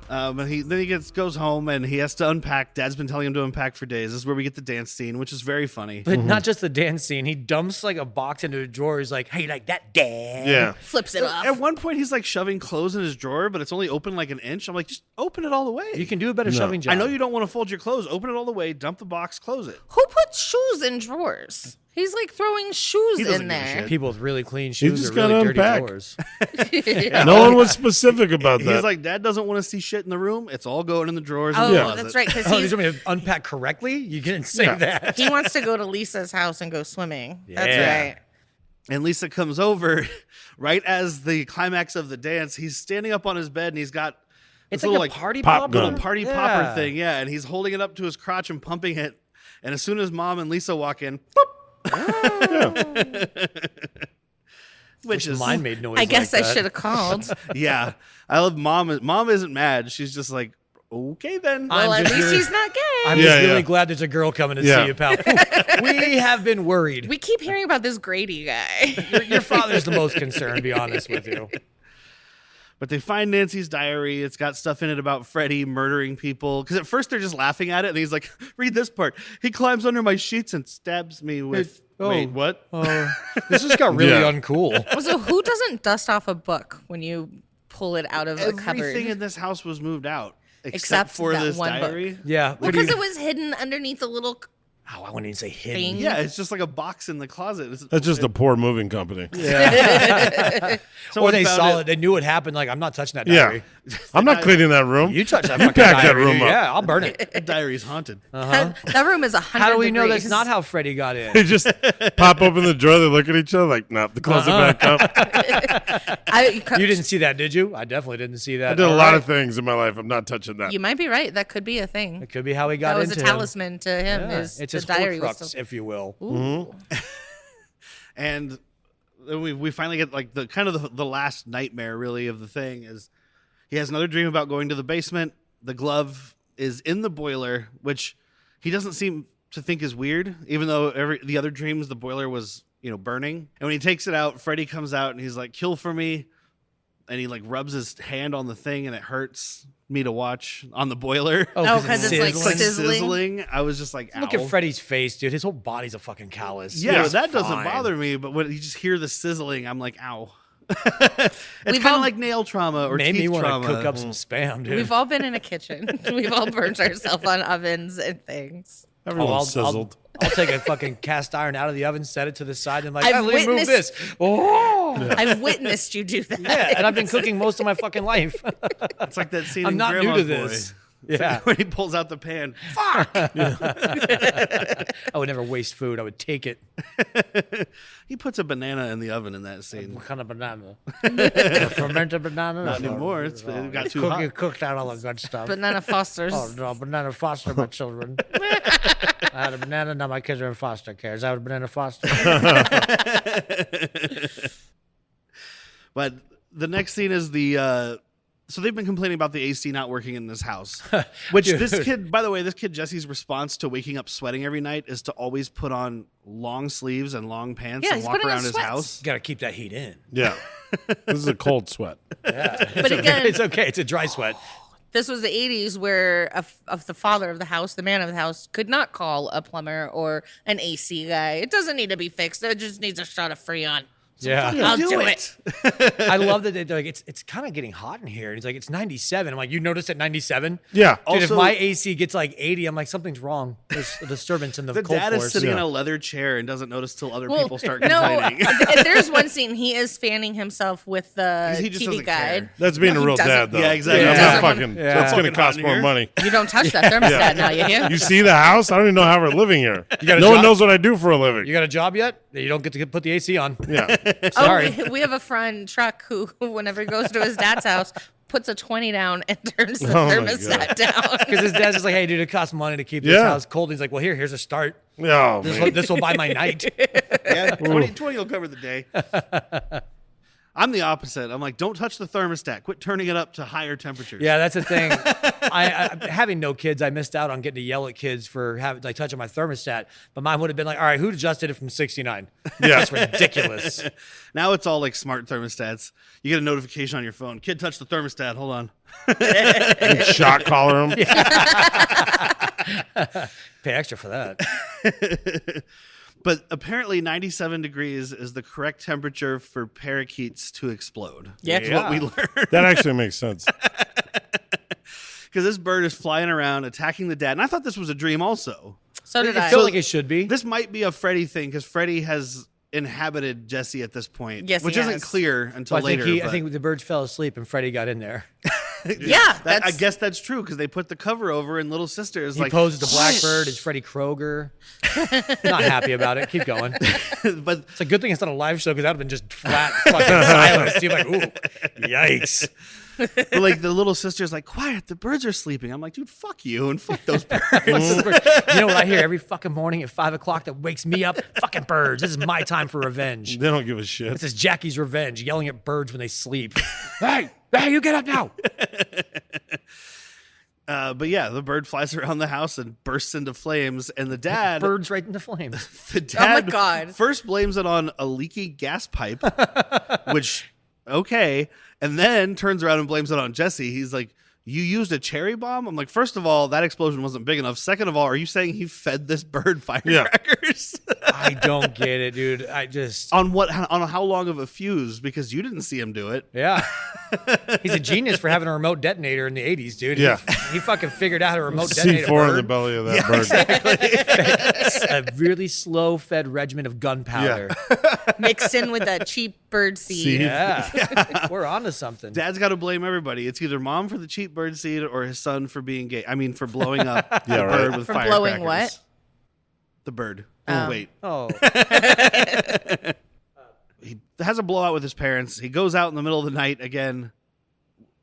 But then he goes home and he has to unpack. Dad's been telling him to unpack for days. This is where we get the dance scene, which is very funny. But not just the dance scene. He dumps like a box into a drawer. He's like, hey, like that, Dad? Yeah. Flips it off. At one point, he's like shoving clothes in his drawer, but it's only open like an inch. I'm like, just open it all the way. You can do a better No. shoving job. I know you don't want to fold your clothes. Open it all the way. Dump the box. Close it. Who puts shoes in drawers? He's like throwing shoes He doesn't in give a there. shit. People with really clean shoes just are really gotta dirty unpack. drawers. No one was specific about that. He's like, Dad doesn't want to see shit in the room. It's all going in the drawers. Oh, in the Yeah. closet. that's right. Because Oh, you want me to unpack correctly? You didn't say that. he wants to go to Lisa's house and go swimming. That's Yeah. right. And Lisa comes over right as the climax of the dance. He's standing up on his bed and he's got It's this like little a party pop popper. gun. little party popper thing. Yeah. And he's holding it up to his crotch and pumping it. And as soon as Mom and Lisa walk in, boop, which is Mine made noise. I guess like I that. should have called. yeah. I love Mom. Mom isn't mad. She's just like, okay then. I'm Well, at just least really- he's not gay. I'm Yeah, just really yeah. glad there's a girl coming to Yeah. see you, pal. We have been worried. We keep hearing about this Grady guy. Your father's the most concerned, to be honest with you. But they find Nancy's diary. It's got stuff in it about Freddy murdering people. Because at first they're just laughing at it. And he's like, read this part. He climbs under my sheets and stabs me with... Wait, what? This just got really Yeah. uncool. So who doesn't dust off a book when you pull it out of the cupboard? Everything in this house was moved out. Except Except for that this one book. diary. Yeah. Well, because it was hidden underneath a little Oh, I wouldn't even say hidden. thing. Yeah, it's just like a box in the closet. That's just a poor moving company. Or Someone they found saw it. They knew it happened. Like, I'm not touching that Yeah. diary. I'm not cleaning that room. You touch that You fucking pack that diary, room up. Yeah, I'll burn it. The diary's haunted. That room is 100 How do we know that's degrees. not how Freddy got in? They just pop open the drawer. They look at each other like, nope. They close it back up. You didn't see that, did you? I definitely didn't see that. I did a All lot right. of things in my life. I'm not touching that. You might be right. That could be a thing. It could be how he got That was into a talisman to him. him. Yeah. Is It's the his diary was Horcrux, still... if you will. And then we finally get like the kind of the last nightmare really of the thing is he has another dream about going to the basement. The glove is in the boiler, which he doesn't seem to think is weird, even though the other dreams the boiler was, burning. And when he takes it out, Freddy comes out and he's like, kill for me. and he like rubs his hand on the thing and it hurts me to watch on the boiler. Oh, because it's like sizzling. I was just like, ow. Look at Freddy's face, dude. His whole body's a fucking callus. Yeah, He's that doesn't fine. bother me, but when you just hear the sizzling, I'm like, ow. It's kind of like nail trauma or made teeth me want trauma. to cook up some spam, dude. We've all been in a kitchen. We've all burnt ourselves on ovens and things. Everyone's sizzled. I'll take a fucking cast iron out of the oven, set it to the side, and I'm like, I've let me move this. Oh, I've witnessed you do that. yeah, and I've been cooking most of my fucking life. It's like that scene I'm in not new Grandma's to this. Boy. Yeah, When he pulls out the pan. Fuck! I would never waste food. I would take it. He puts a banana in the oven in that scene. What kind of banana? A fermented banana? Not anymore. It got too hot. Cooked out all the good stuff. Banana Fosters. Oh no, banana foster my children. I had a banana, now my kids are in foster care. Is that a banana foster? But the next scene is the so they've been complaining about the AC not working in this house. Which this kid, by the way, Jesse's response to waking up sweating every night is to always put on long sleeves and long pants and he's walk putting on around his sweats. house. Got to keep that heat in. Yeah. This is a cold sweat. Yeah, But again, it's okay. It's a dry sweat. this was the 80s where of the father of the house, the man of the house, could not call a plumber or an AC guy. It doesn't need to be fixed. It just needs a shot of Freon. Yeah, I'll do it. I love that they're like it's kind of getting hot in here. And he's like, it's 97. I'm like, you noticed at 97? Yeah. Dude, if Also- my AC gets like 80, I'm like, something's wrong. There's a disturbance in the The cold dad force. is sitting in Yeah. a leather chair and doesn't notice till other Well, people start no, complaining. there's one scene he is fanning himself with the He just TV doesn't guide. care. That's being No, a he real doesn't. dad, though. Yeah, exactly. I'm He not doesn't. fucking. Yeah. That's going Fucking to cost hot in more here. money. You don't touch that thermostat now, you hear? You see the house? I don't even know how we're living here. got a No one job? knows what I do for a living. You got a job yet? You don't get to put the AC on. Yeah. Sorry. Oh, we have a friend, Truck, who whenever he goes to his dad's house, puts a 20 down and turns the Oh my thermostat down. Because his dad's just like, hey, dude, it costs money to keep this Yeah. house cold. He's like, well, here's a start. Oh, This man. will, this will buy my night. Yeah, 20 will cover the day. I'm the opposite. I'm like, don't touch the thermostat. Quit turning it up to higher temperatures. Yeah, that's the thing. I having no kids, I missed out on getting to yell at kids for having like touching my thermostat. But mine would have been like, all right, who adjusted it from 69? Yeah. That's ridiculous. Now it's all like smart thermostats. You get a notification on your phone. Kid touched the thermostat. Hold on. You shot collar him. Pay extra for that. But apparently 97 degrees is the correct temperature for parakeets to explode. Yeah. That's what we learned. That actually makes sense. Because this bird is flying around, attacking the dad. And I thought this was a dream also. So did I I. feel like it should be. This might be a Freddy thing because Freddy has inhabited Jesse at this point. Yes, which he isn't has. clear until Well, I later. think I but think the birds fell asleep and Freddy got in there. Yeah, I guess that's true because they put the cover over and Little Sister is He like, posed as the Blackbird. It's Freddy Kroger. Not happy about it. Keep going. but It's a good thing it's not a live show because that would have been just flat fucking silence. You're like, ooh, yikes. But like the Little Sister's like, quiet, the birds are sleeping. I'm like, dude, fuck you and fuck those birds. You know what I hear every fucking morning at 5 o'clock that wakes me up? Fucking birds. This is my time for revenge. They don't give a shit. This is Jackie's revenge, yelling at birds when they sleep. Hey, you get up now. But yeah, the bird flies around the house and bursts into flames. And the dad, Birds right into flames. the dad God. first blames it on a leaky gas pipe, which, okay. And then turns around and blames it on Jesse. He's like, you used a cherry bomb? I'm like, first of all, that explosion wasn't big enough. Second of all, are you saying he fed this bird firecrackers? I don't get it, dude. I just, On how long of a fuse? Because you didn't see him do it. yeah. He's a genius for having a remote detonator in the 80s, dude. Yeah. He fucking figured out how to remote detonate a C4 in bird. the belly of that bird. A really slow-fed regimen of gunpowder. mixed in with that cheap bird seed. Seed. Yeah. We're onto something. Dad's got to blame everybody. It's either mom for the cheap bird seed or his son for being gay. I mean, for blowing up the Yeah, right. bird with For firecrackers. blowing what? The bird. Oh. Wait. Oh. He has a blowout with his parents. He goes out in the middle of the night again.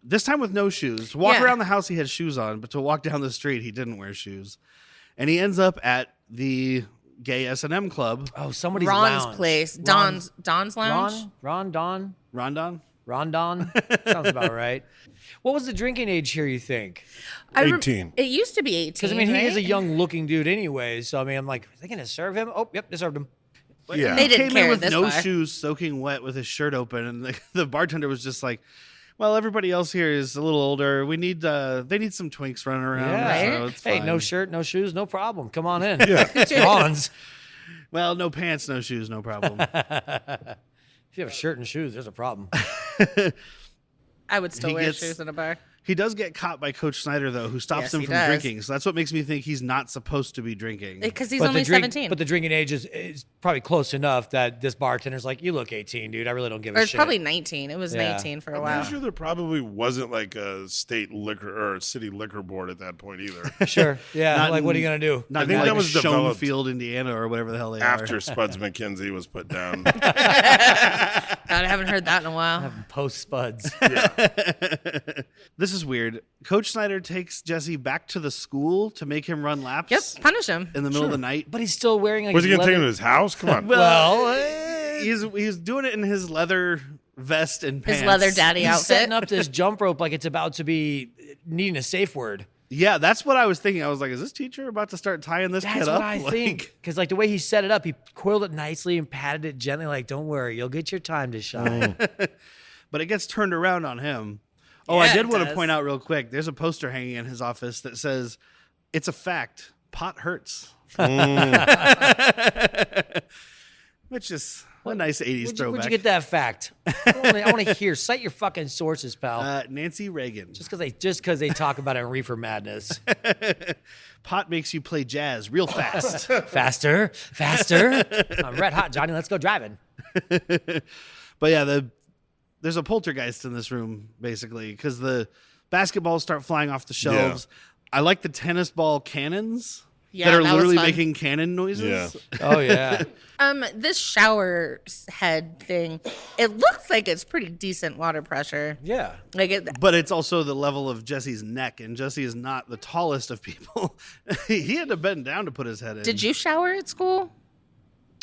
This time with no shoes. To walk Yeah. around the house, he had shoes on, but to walk down the street, he didn't wear shoes. And he ends up at the gay S&M club. Oh, somebody's Ron's lounge. place. Ron- Don's lounge. Don? Rondon? Rondon? Sounds about right. What was the drinking age here, you think? 18. It used to be 18. Because, I mean, he is a right? young-looking dude anyway, so, I mean, I'm like, are they going to serve him? Oh, yep, they served him. Yeah. They He didn't came in care with this no far. shoes, soaking wet with his shirt open. And the bartender was just like, well, everybody else here is a little older. They need some twinks running around. Yeah. So it's Hey, fine. no shirt, no shoes, no problem. Come on in. Yeah. It's Ron's. Well, no pants, no shoes, no problem. If you have a shirt and shoes, there's a problem. I would still He wear gets- shoes in a bar. He does get caught by Coach Snyder, though, who stops Yes, him he from does. drinking. So that's what makes me think he's not supposed to be drinking. Because he's only 17. But the drinking age is probably close enough that this bartender's like, you look 18, dude. I really don't give or a it's shit. probably 19. It was Yeah. 19 for a I'm while. pretty sure there probably wasn't like a state liquor or a city liquor board at that point either. Sure. Yeah. Not like, what are in- you going to do? Not I think like that was developed Schoenfield, Indiana, or whatever the hell they After are. Spuds McKenzie was put down. God, I haven't heard that in a while. Post Spuds. This is weird. Coach Snyder takes Jesse back to the school to make him run laps. Yep, punish him. In the middle of the night. But he's still wearing like Was he going to take him to leather- his house? Come on. He's doing it in his leather vest and pants. His leather daddy He's outfit. setting up this jump rope like it's about to be needing a safe word. Yeah, that's what I was thinking. I was like, is this teacher about to start tying this That's kid what up? I Like- think. Because like the way he set it up, he coiled it nicely and patted it gently. Like, don't worry, you'll get your time to shine. But it gets turned around on him. Oh, Yeah, I did it want to does. point out real quick. There's a poster hanging in his office that says, "It's a fact. Pot hurts." Which is a nice 80s throwback. Where'd you get that fact? I want to hear. Cite your fucking sources, pal. Nancy Reagan. Just because they talk about it in Reefer Madness. Pot makes you play jazz real fast. Faster. I'm red hot, Johnny. Let's go driving. But yeah, there's a poltergeist in this room, basically, because the basketballs start flying off the shelves. I like the tennis ball cannons Yeah, that are that was literally fun. making cannon noises. Yeah. Oh, yeah. This shower head thing, it looks like it's pretty decent water pressure. Yeah. Like it, But it's also the level of Jesse's neck, and Jesse is not the tallest of people. He had to bend down to put his head in. did you shower at school?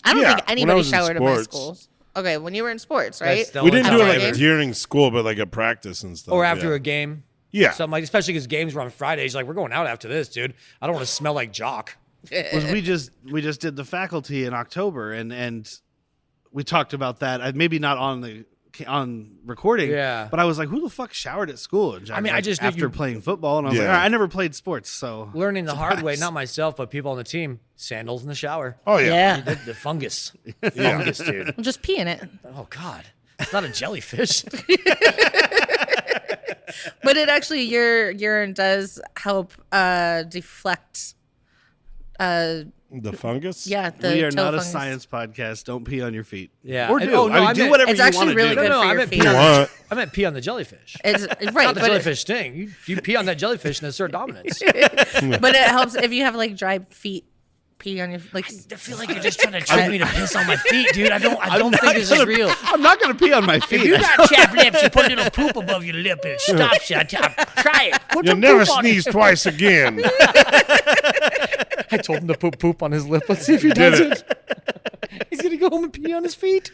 I don't Yeah, think when I anybody was in showered in my sports. schools. Okay, when you were in sports, right? That's the We only didn't time do I it did. like during school, but like at practice and stuff. Or after yeah. a game. Yeah. Something like, especially because games were on Fridays. Like, we're going out after this, dude. I don't want to smell like jock. Was we just did the faculty in October, and we talked about that. Maybe not on recording. Yeah. But I was like, who the fuck showered at school? And John's I mean, I like, just knew after you- playing football, and I was like, Yeah. all right, I never played sports, so Learning the hard way, Surprise. not myself, but people on the team. Sandals in the shower. Oh, yeah. The fungus. Fungus, dude. Just pee in it. Oh, God. It's not a jellyfish. But it actually, your urine does help deflect. The fungus? we Yeah, are toe not a fungus. science podcast. Don't pee on your feet. Yeah. Or And- do. oh, no, I mean, I do meant- whatever It's you actually want to really do. good No, for I your meant feet. pee on What? I meant pee on the jellyfish. It's Not right, the but jellyfish sting. You pee on that jellyfish and assert dominance. but it helps if you have like dry feet. Pee on your like. I feel like you're just trying to trick me to piss on my feet, dude. I don't think this is real. I'm not going to pee on my If feet. you got chapped lips, you put a little poop above your lip and it stops you. Try it. Put You some never poop on sneeze it. twice again. I told him to put poop on his lip. Let's see if he Did does it. it. He's gonna go home and pee on his feet.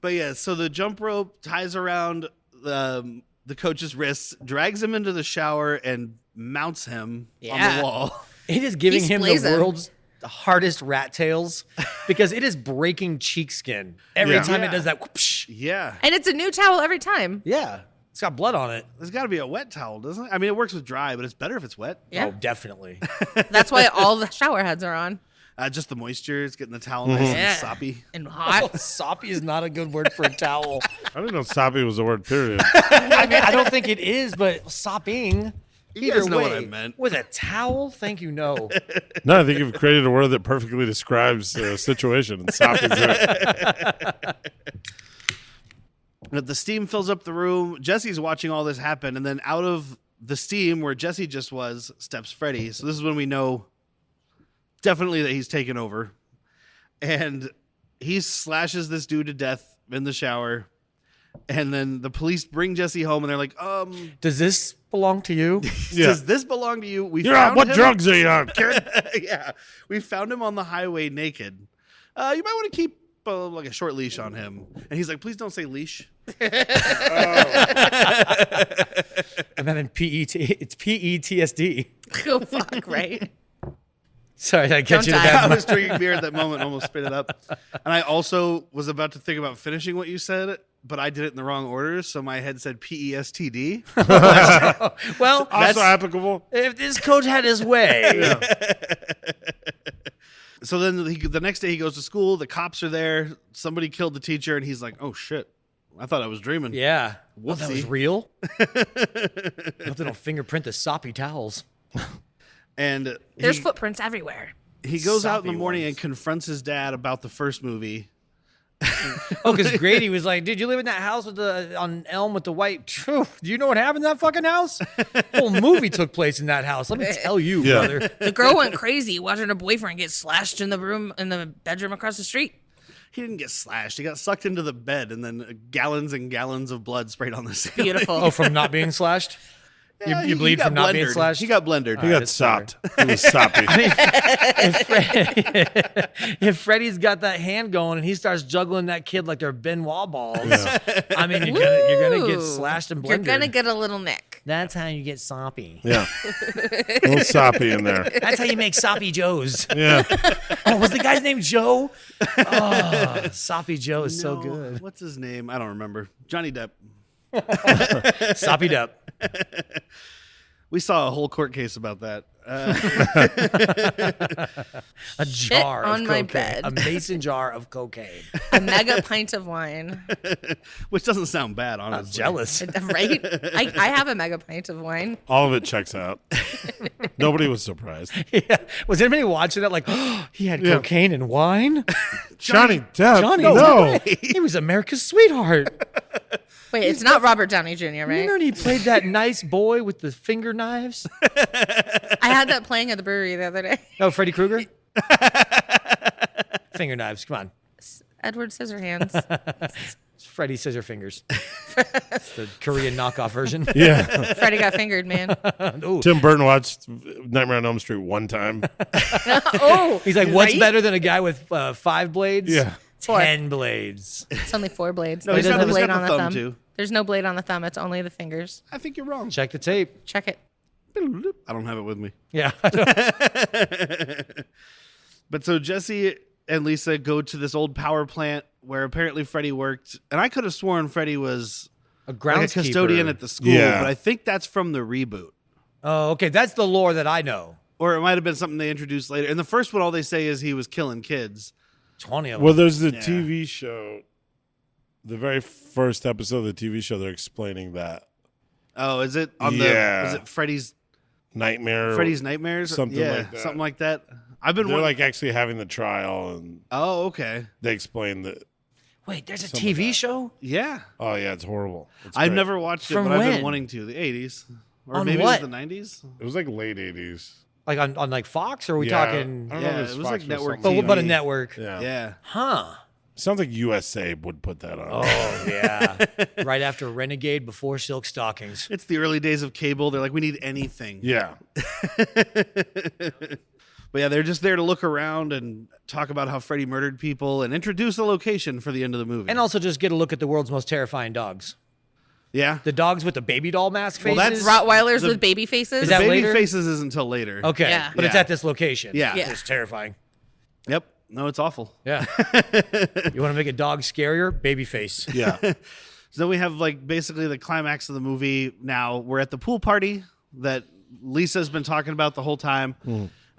But yeah, so the jump rope ties around the coach's wrists, drags him into the shower, and mounts him on Yeah. the wall. It is giving He's him the blazing. world's hardest rat tails because it is breaking cheek skin every Yeah. time it Yeah. does that. Whoopsh. Yeah. And it's a new towel every time. Yeah, it's got blood on it. There's got to be a wet towel, doesn't it? I mean, it works with dry, but it's better if it's wet. Yeah. Oh, definitely. That's why all the shower heads are on Just the moisture is getting the towel nice Yeah. and soppy. and Oh, hot. soppy is not a good word for a towel. I didn't know soppy was a word, period. I mean, I don't think it is, but sopping. You guys know what I meant. With a towel? Thank you, no. No, I think you've created a word that perfectly describes the situation. And soppy's it. The steam fills up the room. Jesse's watching all this happen, and then out of the steam where Jesse just was steps Freddy. So this is when we know definitely that he's taken over. And he slashes this dude to death in the shower. And then the police bring Jesse home, and they're like, Does this belong to you? Yeah. does this belong to you? We You're on. found What him- drugs are you on, kid? Yeah, we found him on the highway naked. You might want to keep like a short leash on him. And he's like, please don't say leash. I'm having PET. It's PETSD. Oh fuck, right? Sorry, I Don't catch you. die. I was drinking beer at that moment, almost spit it up. And I also was about to think about finishing what you said, but I did it in the wrong order, so my head said PESTD. Well, Also applicable. if this coach had his way. So then the next day he goes to school. The cops are there. Somebody killed the teacher, and he's like, "Oh shit! I thought I was dreaming." Yeah. Well, that was Whoopsie. real. I hope they don't fingerprint the soppy towels. And There's footprints everywhere. he goes out in the Soppy morning ones. and confronts his dad about the first movie. Oh, because Grady was like, "Dude, you live in that house with on Elm with the white? Do you know what happened in that fucking house? Whole movie took place in that house. Let me tell you, Yeah. brother." The girl went crazy watching her boyfriend get slashed in the bedroom across the street. He didn't get slashed. He got sucked into the bed, and then gallons and gallons of blood sprayed on the ceiling. Beautiful. Oh, from not being slashed? Yeah, you he bleed got from not being blendered. slashed? He got blendered. He got that's better. sopped. He was soppy. If Freddy's got that hand going and he starts juggling that kid like they're Benoit balls, I mean, you're gonna get Woo. slashed and You're blendered. gonna get a little nick. That's how you get soppy. Yeah. A little soppy in there. That's how you make soppy Joes. Yeah. Oh, was the guy's name Joe? Oh, soppy Joe is so No, good. What's his name? I don't remember. Johnny Depp. Soppy up. We saw a whole court case about that. A jar on of my cocaine. bed. A mason jar of cocaine. A mega pint of wine. Which doesn't sound bad, I'm honestly. jealous. Right? I have a mega pint of wine. All of it checks out. Nobody was surprised. Yeah. Was anybody watching that like, oh, he had Yeah. cocaine and wine? Johnny Depp. Johnny, no. He was America's sweetheart. Wait, it's not Robert Downey Jr., right? Remember when he played that nice boy with the finger knives? I had that playing at the brewery the other day. Oh, Freddy Krueger? Finger knives, come on. Edward Scissorhands. It's Freddy Scissor Fingers. It's the Korean knockoff version. Yeah. Freddy got fingered, man. Ooh. Tim Burton watched Nightmare on Elm Street one time. Oh, He's like, what's right? better than a guy with 5 blades? Yeah. 10 blades. It's only 4 blades. No, he's There's got- no he's blade got on the the thumb, thumb. too. There's no blade on the thumb. It's only the fingers. I think you're wrong. Check the tape. Check it. I don't have it with me. Yeah. But so Jesse and Lisa go to this old power plant where apparently Freddy worked. And I could have sworn Freddy was A like a groundskeeper. custodian at the school, Yeah. but I think that's from the reboot. Oh, okay. That's the lore that I know. Or it might have been something they introduced later. In the first one, all they say is he was killing kids. 20 of them. Well, there's the Yeah. TV show. The very first episode of the TV show, they're explaining that Oh, is it on Yeah. is it Freddy's nightmare. Nightmares? Something yeah, like that. something like that. I've been They're wondering. like actually having the trial, and Oh, okay. they explain that. Wait, there's a Some of TV that. show? Yeah. Oh yeah, it's horrible. It's I've great. never watched it, From but I've when? been wanting to. The 80s. Or On maybe what? it was the 90s. It was like late '80s. Like on like Fox, or are we Yeah. talking? I don't know if Yeah, it's it was Fox like or network something. But what about a TV. network? Yeah. Yeah. Huh. Sounds like USA would put that on. Oh, yeah. Right after Renegade, before Silk Stockings. It's the early days of cable. They're like, we need anything. Yeah. But yeah, they're just there to look around and talk about how Freddy murdered people and introduce a location for the end of the movie. And also just get a look at the world's most terrifying dogs. yeah. The dogs with the baby doll mask Well, faces. that's Rottweilers The- with baby faces. Is The that baby later? faces is until later. Okay. Yeah. But it's Yeah. at this location. Yeah. Yeah. It's terrifying. Yep. No, it's awful. Yeah. You want to make a dog scarier? Baby face. Yeah. So then we have like basically the climax of the movie. Now we're at the pool party that Lisa's been talking about the whole time.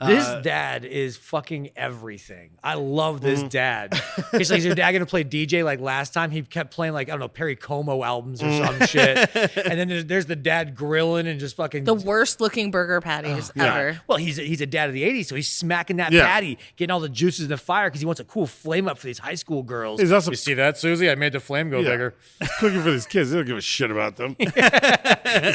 This dad is fucking everything. I love this dad. He's like, is your dad gonna play DJ like last time? He kept playing like, I don't know, Perry Como albums or some shit. And then there's the dad grilling and just fucking The worst looking burger patties ever. Well, he's a dad of the 80s, so he's smacking that Yeah. patty, getting all the juices in the fire because he wants a cool flame up for these high school girls. He's also You see that, Susie? I made the flame go Yeah. bigger. He's cooking for these kids. They don't give a shit about them. These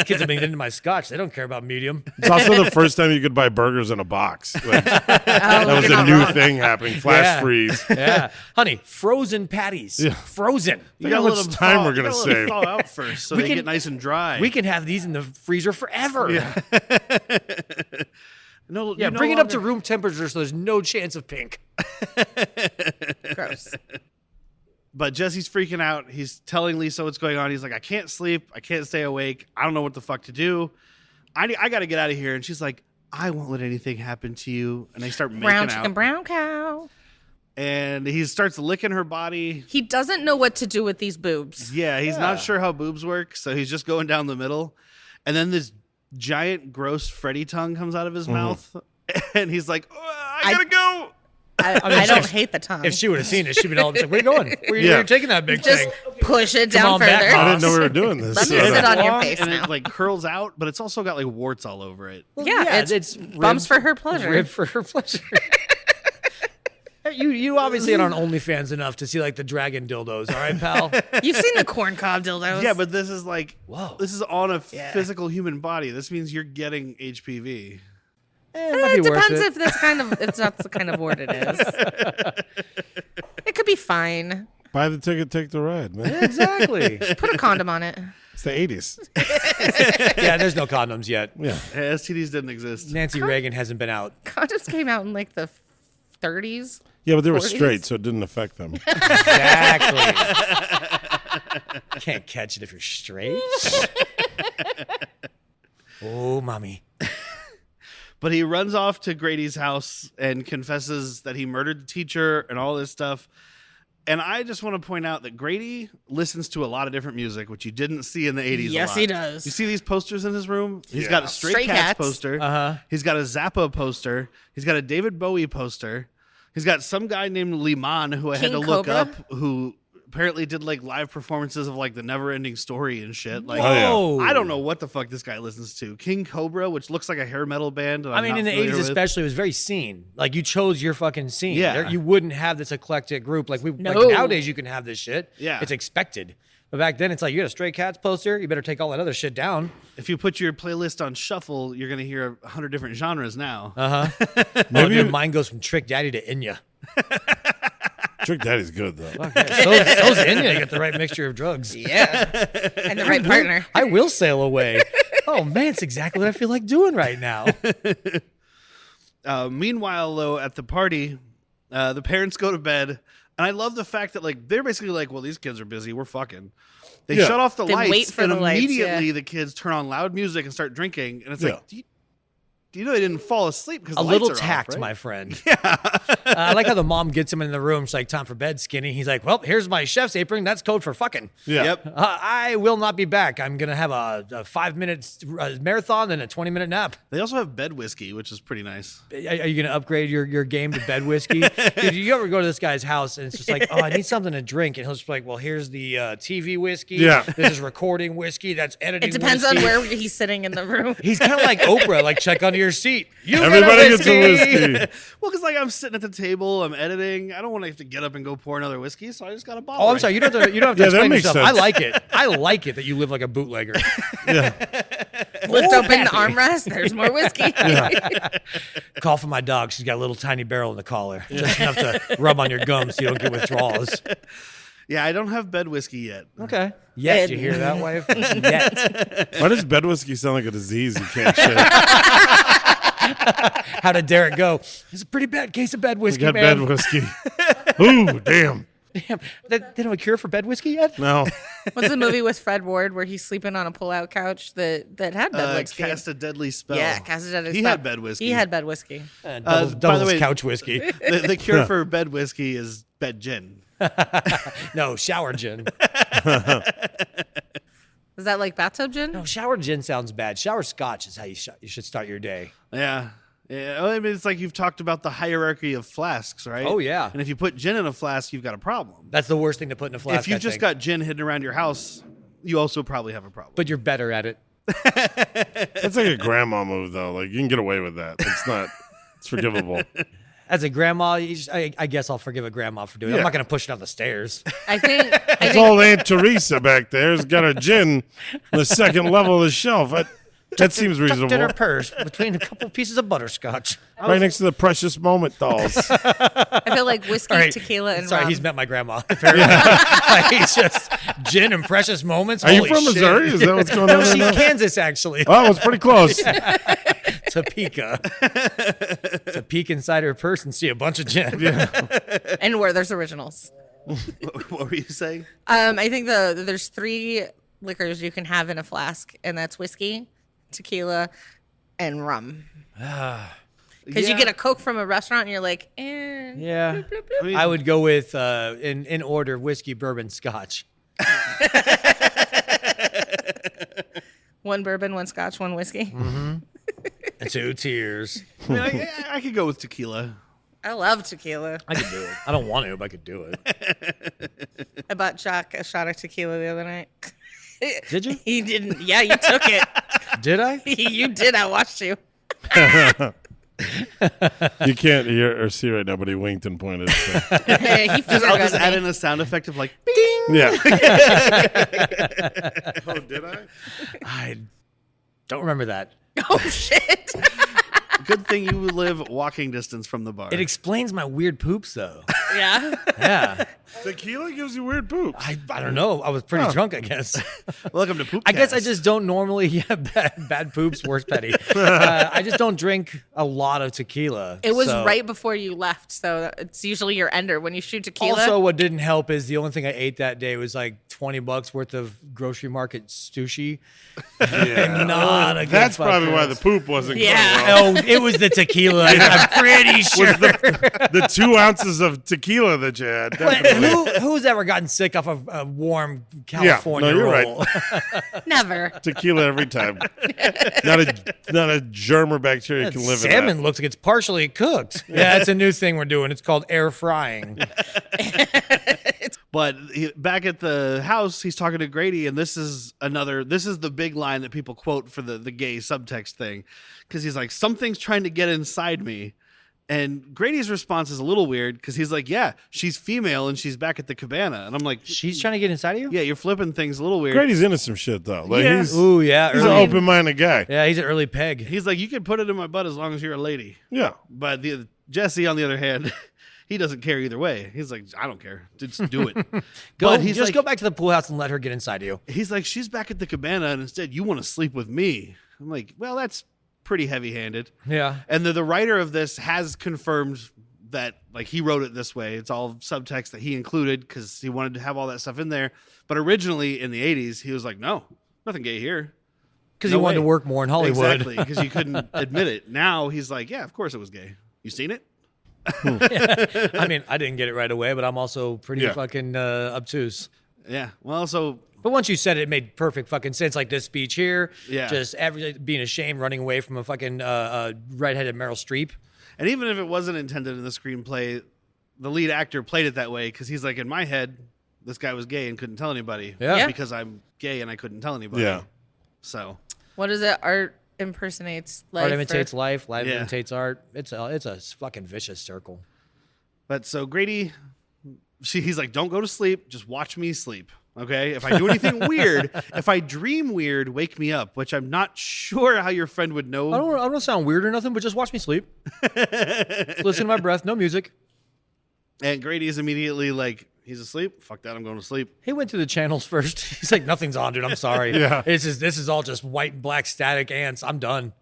kids have been into my scotch. They don't care about medium. It's also the first time you could buy burgers in a box. Like, that was you're a not new wrong. thing happening. Flash Yeah. freeze. Yeah. Honey, frozen patties. Yeah. Frozen. Look how much time we're gonna save. Thaw out first, so We they can- get nice and dry. We can have these in the freezer forever. Yeah, no, you no bring it up to longer- room temperature so there's no chance of pink. Gross. But Jesse's freaking out. He's telling Lisa what's going on. He's like, I can't sleep. I can't stay awake. I don't know what the fuck to do. I got to get out of here. And she's like, I won't let anything happen to you. And they start making Brown out. chicken, brown cow. And he starts licking her body. He doesn't know what to do with these boobs. Yeah, he's not sure how boobs work, so he's just going down the middle. And then this giant, gross Freddy tongue comes out of his mouth. And he's like, I gotta go. I don't hate the tongue. If she would have seen it, she'd been all like, where are you going? Where are you taking that big Just thing? push it Come down on back, further. I didn't know we were doing this. Let me sit on your face and now. it like curls out, but it's also got like warts all over it. Yeah, it's bumps for her pleasure. Rib for her pleasure. You obviously are on OnlyFans enough to see like the dragon dildos, all right, pal? You've seen the corn cob dildos. Yeah, but this is like, Whoa. this is on a physical human body. This means you're getting HPV. It might it be worth depends it. if that's the kind of word it is. It could be fine. Buy the ticket, take the ride, man. Exactly. Put a condom on it. It's the 80s. Yeah, there's no condoms yet. Yeah. STDs didn't exist. Nancy Reagan hasn't been out. Condoms came out in like the 30s. Yeah, but they were 40s? straight, so it didn't affect them. Exactly. Can't catch it if you're straight. Oh, mommy. But he runs off to Grady's house and confesses that he murdered the teacher and all this stuff. And I just want to point out that Grady listens to a lot of different music, which you didn't see in the 80s. Yes, a lot. he does. You see these posters in his room? He's Yeah. got a Stray Cats poster. Uh-huh. He's got a Zappa poster. He's got a David Bowie poster. He's got some guy named Liman who I had to King look Cobra? up, who apparently did like live performances of like the Never Ending Story and shit. Like, Whoa. I don't know what the fuck this guy listens to. King Cobra, which looks like a hair metal band. that I I'm mean, not in the familiar 80s with. especially, it was very scene. Like, you chose your fucking scene. Yeah. You wouldn't have this eclectic group. Like, No. nowadays, you can have this shit. Yeah. It's expected. But back then, it's like, you got a Stray Cats poster, you better take all that other shit down. If you put your playlist on shuffle, you're going to hear 100 different genres now. Maybe your mind goes from Trick Daddy to Enya. Trick Daddy's good, though. So's Enya. You get the right mixture of drugs. Yeah. And the right partner. I will sail away. Oh, man, it's exactly what I feel like doing right now. Meanwhile, though, at the party, the parents go to bed. And I love the fact that, like, they're basically like, well, these kids are busy. We're fucking. They Yeah. shut off the They lights. wait for and the lights, immediately yeah. the kids turn on loud music and start drinking. And it's Yeah. like, do you know they didn't fall asleep because A the little lights are tact, off, right? my friend. Yeah. I like how the mom gets him in the room. She's like, time for bed, skinny. He's like, well, here's my chef's apron. That's code for fucking. Yeah. Yep. I will not be back. I'm going to have a 5-minute marathon and a 20-minute nap. They also have bed whiskey, which is pretty nice. Are you going to upgrade your game to bed whiskey? Dude, you ever go to this guy's house and it's just like, oh, I need something to drink. And he'll just be like, well, here's the TV whiskey. Yeah. This is recording whiskey. That's editing It depends whiskey. on where he's sitting in the room. He's kind of like Oprah, like check under your seat. You Everybody get gets a whiskey. Well, because like I'm sitting at the table, I'm editing. I don't want to have to get up and go pour another whiskey, so I just got a bottle. Oh, I'm right sorry. You don't have to Yeah, that explain makes yourself. I sense. like it. I like it that you live like a bootlegger. Lift open the armrest. There's more whiskey. Call for my dog. She's got a little tiny barrel in the collar, just enough to rub on your gums so you don't get withdrawals. Yeah, I don't have bed whiskey yet. Okay. Yet, you hear that, wife? Yet. Why does bed whiskey sound like a disease you can't shake? How did Derek go? It's a pretty bad case of bed We whiskey, got man. bed whiskey. Ooh, damn. Damn. They don't have a cure for bed whiskey yet? No. What's the movie with Fred Ward where he's sleeping on a pull-out couch that had bed whiskey? Cast a deadly spell. Yeah, cast a deadly He spell. had bed whiskey. He had bed whiskey. by the Doubles way- couch whiskey. The cure for bed whiskey is bed gin. No, shower gin. Is that like bathtub gin? No, shower gin sounds bad. Shower scotch is how you should start your day. Yeah. Yeah. Well, I mean, it's like you've talked about the hierarchy of flasks, right? Oh, yeah. And if you put gin in a flask, you've got a problem. That's the worst thing to put in a flask. If you've I just think. got gin hidden around your house, you also probably have a problem. But you're better at it. That's like a grandma move, though. Like, you can get away with that. It's forgivable. As a grandma, I guess I'll forgive a grandma for doing it. I'm Yeah. not going to push it down the stairs. I think It's old Aunt Teresa back there has got a gin on the second level of the shelf. That seems Tucked in her reasonable. purse between a couple pieces of butterscotch. Right next to the Precious Moment dolls. I feel like whiskey, All right. tequila, and Sorry, rum. he's met my grandma. Apparently. He's just gin and precious moments. Are you Holy from shit. Missouri? Is that what's going No, on she's right now? Kansas, actually. Oh, it's pretty close. Topeka. To peek inside her purse and see a bunch of gin. and where there's originals. What were you saying? I think there's 3 liquors you can have in a flask, and that's whiskey, tequila, and rum. Ah. Because you get a Coke from a restaurant and you're like, Yeah. bloop, bloop, bloop. I mean, I would go with in order whiskey, bourbon, scotch. One bourbon, one scotch, one whiskey. Mm-hmm. And 2 tears. I mean, I could go with tequila. I love tequila. I could do it. I don't want to, but I could do it. I bought Jock a shot of tequila the other night. Did you? He didn't. Yeah, you took it. Did I? You did. I watched you. You can't hear or see right now, but he winked and pointed. So. He I'll just add in a sound effect of like, bing. Yeah. Oh, did I? I don't remember that. Oh shit! Good thing you live walking distance from the bar. It explains my weird poops, though. Yeah. Yeah. Tequila gives you weird poops. I don't know. I was pretty drunk, I guess. Welcome to Poop. I guess I just don't normally bad poops, worse petty. I just don't drink a lot of tequila. It was so. right before you left, so it's usually your ender when you shoot tequila. Also, what didn't help is the only thing I ate that day was like $20 worth of grocery market sushi. Yeah. Not a good That's probably fucking- why the poop wasn't Yeah. going well. Oh, it was the tequila. I'm pretty sure. The 2 ounces of tequila that you had. Definitely. Who's ever gotten sick off of a warm California you're right. roll? Never. Tequila every time. Not a germ or bacteria can live in Salmon that. looks like it's partially cooked. Yeah, it's a new thing we're doing. It's called air frying. But back at the house, he's talking to Grady, and this is the big line that people quote for the gay subtext thing, because he's like, something's trying to get inside me. And Grady's response is a little weird because he's like, yeah, she's female and she's back at the cabana. And I'm like, She's trying to get inside of you? yeah, you're flipping things a little weird. Grady's into some shit though. Like Yeah. he's Ooh, yeah. an Early, open-minded guy. yeah, he's an early peg. He's like, you can put it in my butt as long as you're a lady. Yeah. But Jesse, on the other hand, he doesn't care either way. He's like, I don't care. Just do it. But he's Just like, go back to the pool house and let her get inside of you. he's like, she's back at the cabana, and instead you want to sleep with me. I'm like, well, that's pretty heavy-handed. Yeah. And the writer of this has confirmed that, like, he wrote it this way. It's all subtext that he included because he wanted to have all that stuff in there. But originally in the 80s, he was like, no, nothing gay here. Because No he wanted to way. work more in Hollywood. Exactly, because you couldn't admit it. Now he's like, yeah, of course it was gay. You seen it? I mean, I didn't get it right away, but I'm also pretty Yeah. fucking obtuse. Yeah. Well, so But once you said it, it made perfect fucking sense. Like this speech here, Yeah. just being ashamed, running away from a fucking redheaded Meryl Streep. and even if it wasn't intended in the screenplay, the lead actor played it that way because he's like, in my head, this guy was gay and couldn't tell anybody. Yeah. Yeah. Because I'm gay and I couldn't tell anybody. Yeah. So What is it? Art impersonates life. Art imitates life. Life Yeah. imitates art. It's a fucking vicious circle. But so Grady, he's like, don't go to sleep. Just watch me sleep. Okay. If I do anything weird, if I dream weird, wake me up, which I'm not sure how your friend would know. I don't sound weird or nothing, but just watch me sleep. Just listen to my breath. No music. And Grady's immediately like, he's asleep. Fuck that. I'm going to sleep. He went through the channels first. He's like, nothing's on, dude. I'm sorry. Yeah. This is all just white and black static ants. I'm done.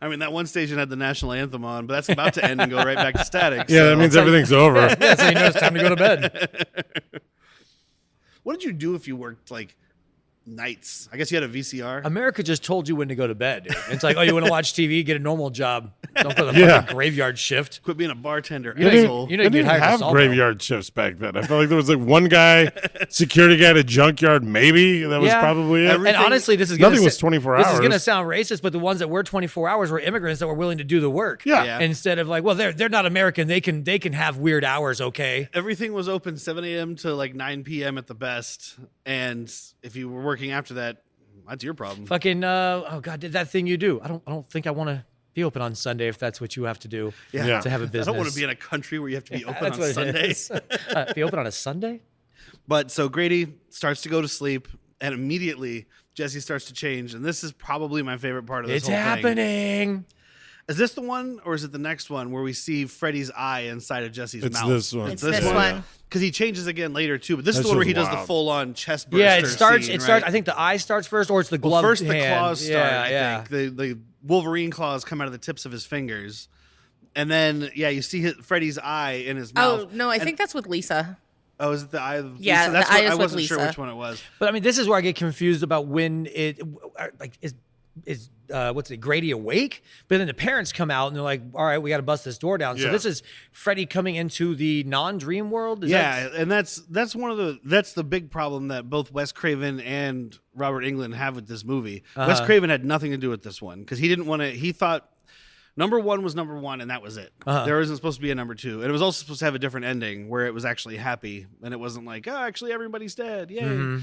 I mean, that one station had the national anthem on, but that's about to end and go right back to static. Yeah, so- that means everything's over. Yeah, so you know it's time to go to bed. What did you do if you worked like nights? I guess you had a VCR. America just told you when to go to bed, dude. It's like, oh, you want to watch TV? Get a normal job. Don't go to the Yeah. fucking graveyard shift. Quit being a bartender. You know, asshole. you know They you get didn't hired to have solve graveyard shifts back then. I felt like there was like one guy, security guy at a junkyard, maybe. That was Yeah. probably it. Everything- And honestly, this is gonna Nothing was 24 This hours. is gonna sound racist, but the ones that were 24 hours were immigrants that were willing to do the work. Yeah. Yeah. Instead of like, well, they're not American. They can have weird hours, okay? Everything was open 7 a.m. to like 9 p.m. at the best. And if you were working after that, that's your problem. Fucking oh god, did that thing you do? I don't think I want to be open on Sunday if that's what you have to do Yeah. to have a I business. don't want to be in a country where you have to be open That's on what it Sunday. is. Be open on a Sunday? But so Grady starts to go to sleep, and immediately Jesse starts to change. And this is probably my favorite part of this It's whole thing. happening. Is this the one, or is it the next one where we see Freddy's eye inside of Jesse's It's mouth? this one. It's this one. Because he changes again later too. But this is That's the one where just he does the wild. full-on chest burster. Yeah, it starts. scene, It starts. right? I think the eye starts first, or it's the Well, glove. first the hand. claws start. Yeah, I think the Wolverine claws come out of the tips of his fingers, and then you see Freddy's eye in his mouth. Oh no, I think that's with Lisa. Oh, is it the eye of Yeah, Lisa? That's the eye what, is I with wasn't sure Lisa. which one it was. But I mean, this is where I get confused about when it like is. is Grady awake? But then the parents come out and they're like, all right, we got to bust this door down. So this is Freddy coming into the non-dream world. And that's the big problem that both Wes Craven and Robert Englund have with this movie. Wes Craven had nothing to do with this one because he didn't want to. He thought number one was number one and that was it. There wasn't supposed to be a number two, and it was also supposed to have a different ending where it was actually happy and it wasn't like, oh, actually everybody's dead. Yay.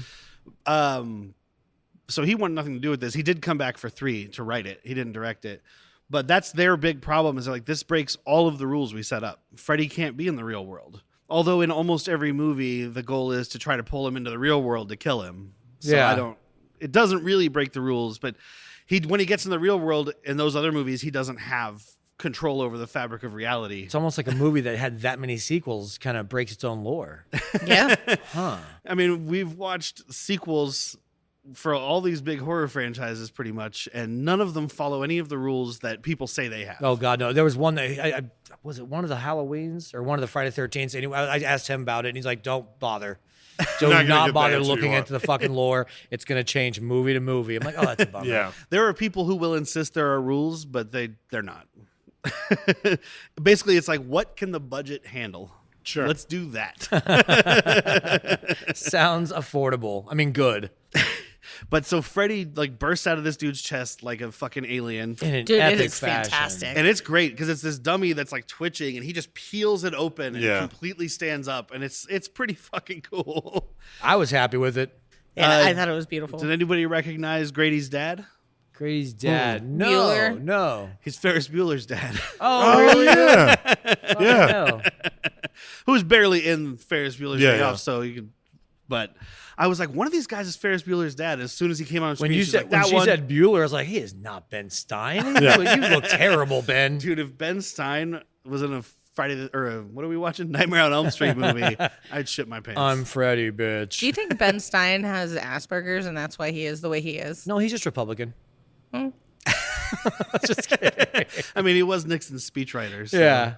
So he wanted nothing to do with this. He did come back for 3 to write it. He didn't direct it. But that's their big problem is like, this breaks all of the rules we set up. Freddy can't be in the real world. Although in almost every movie, the goal is to try to pull him into the real world to kill him. So it doesn't really break the rules, but when he gets in the real world in those other movies, he doesn't have control over the fabric of reality. It's almost like a movie that had that many sequels kind of breaks its own lore. Yeah. I mean, we've watched sequels for all these big horror franchises pretty much, and none of them follow any of the rules that people say they have. Oh God, no. There was one that was it one of the Halloweens or one of the Friday 13th? Anyway, I asked him about it and he's like, don't bother. Do not bother looking into the fucking lore. It's going to change movie to movie. I'm like, oh, that's a bummer. Yeah. There are people who will insist there are rules, but they're not. Basically, it's like, what can the budget handle? Sure. Let's do that. Sounds affordable. I mean, good. But so Freddy like bursts out of this dude's chest like a fucking alien. In an Dude, epic it is fashion. fantastic. And it's great because it's this dummy that's like twitching and he just peels it open and completely stands up. And it's pretty fucking cool. I was happy with it. Yeah, I thought it was beautiful. Did anybody recognize Grady's dad? Grady's dad. No, Bueller? no. He's Ferris Bueller's dad. Oh, really? yeah. Yeah. No. Who's barely in Ferris Bueller's Day yeah. Off, so you could. But I was like, one of these guys is Ferris Bueller's dad. As soon as he came on screen, When you she's said like, when that she one. said Bueller, I was like, he is not Ben Stein. Yeah. You look terrible, Ben. Dude, if Ben Stein was in a what are we watching? Nightmare on Elm Street movie, I'd shit my pants. I'm Freddy, bitch. Do you think Ben Stein has Asperger's and that's why he is the way he is? No, he's just Republican. just kidding. I mean, he was Nixon's speechwriter. So. Yeah.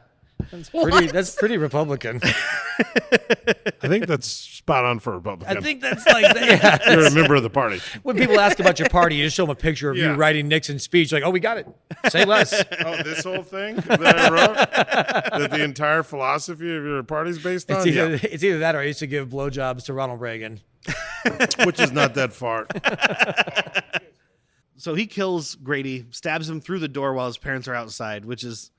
That's pretty Republican. I think that's spot on for a Republican. I think that's like You're a member of the party. when people ask about your party, you just show them a picture of you Yeah. writing Nixon's speech. Like, oh, we got it. Say less. Oh, this whole thing that I wrote, that the entire philosophy of your party's based on, It's either that or I used to give blowjobs to Ronald Reagan. which is not that far. So he kills Grady, stabs him through the door while his parents are outside, which is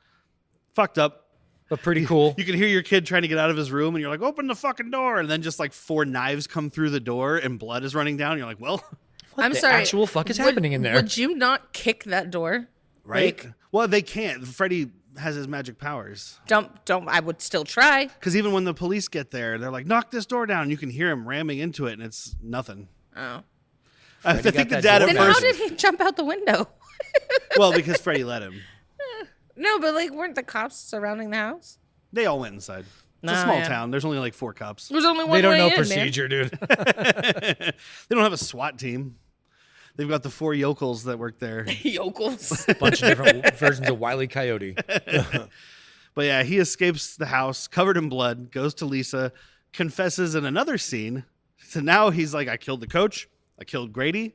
fucked up. But pretty cool. You can hear your kid trying to get out of his room, and you're like, open the fucking door. And then just like 4 knives come through the door, and blood is running down. And you're like, well, What I'm the sorry. actual fuck is happening in there? Would you not kick that door? right? Like, Well, they can't. Freddy has his magic powers. don't. I would still try. Because even when the police get there, they're like, knock this door down. You can hear him ramming into it, and it's nothing. Oh. I Freddy think got the that dad door at Then how first. did he jump out the window? Well, because Freddy let him. No, but like, weren't the cops surrounding the house? They all went inside. It's a Nah, small yeah. town. There's only like 4 cops. There's only one They don't way know in, procedure, dude. They don't have a SWAT team. They've got the 4 yokels that work there. Man. Yokels. Bunch of different versions of Wile E. Coyote. But yeah, he escapes the house covered in blood, goes to Lisa, confesses in another scene. So now he's like, I killed the coach. I killed Grady.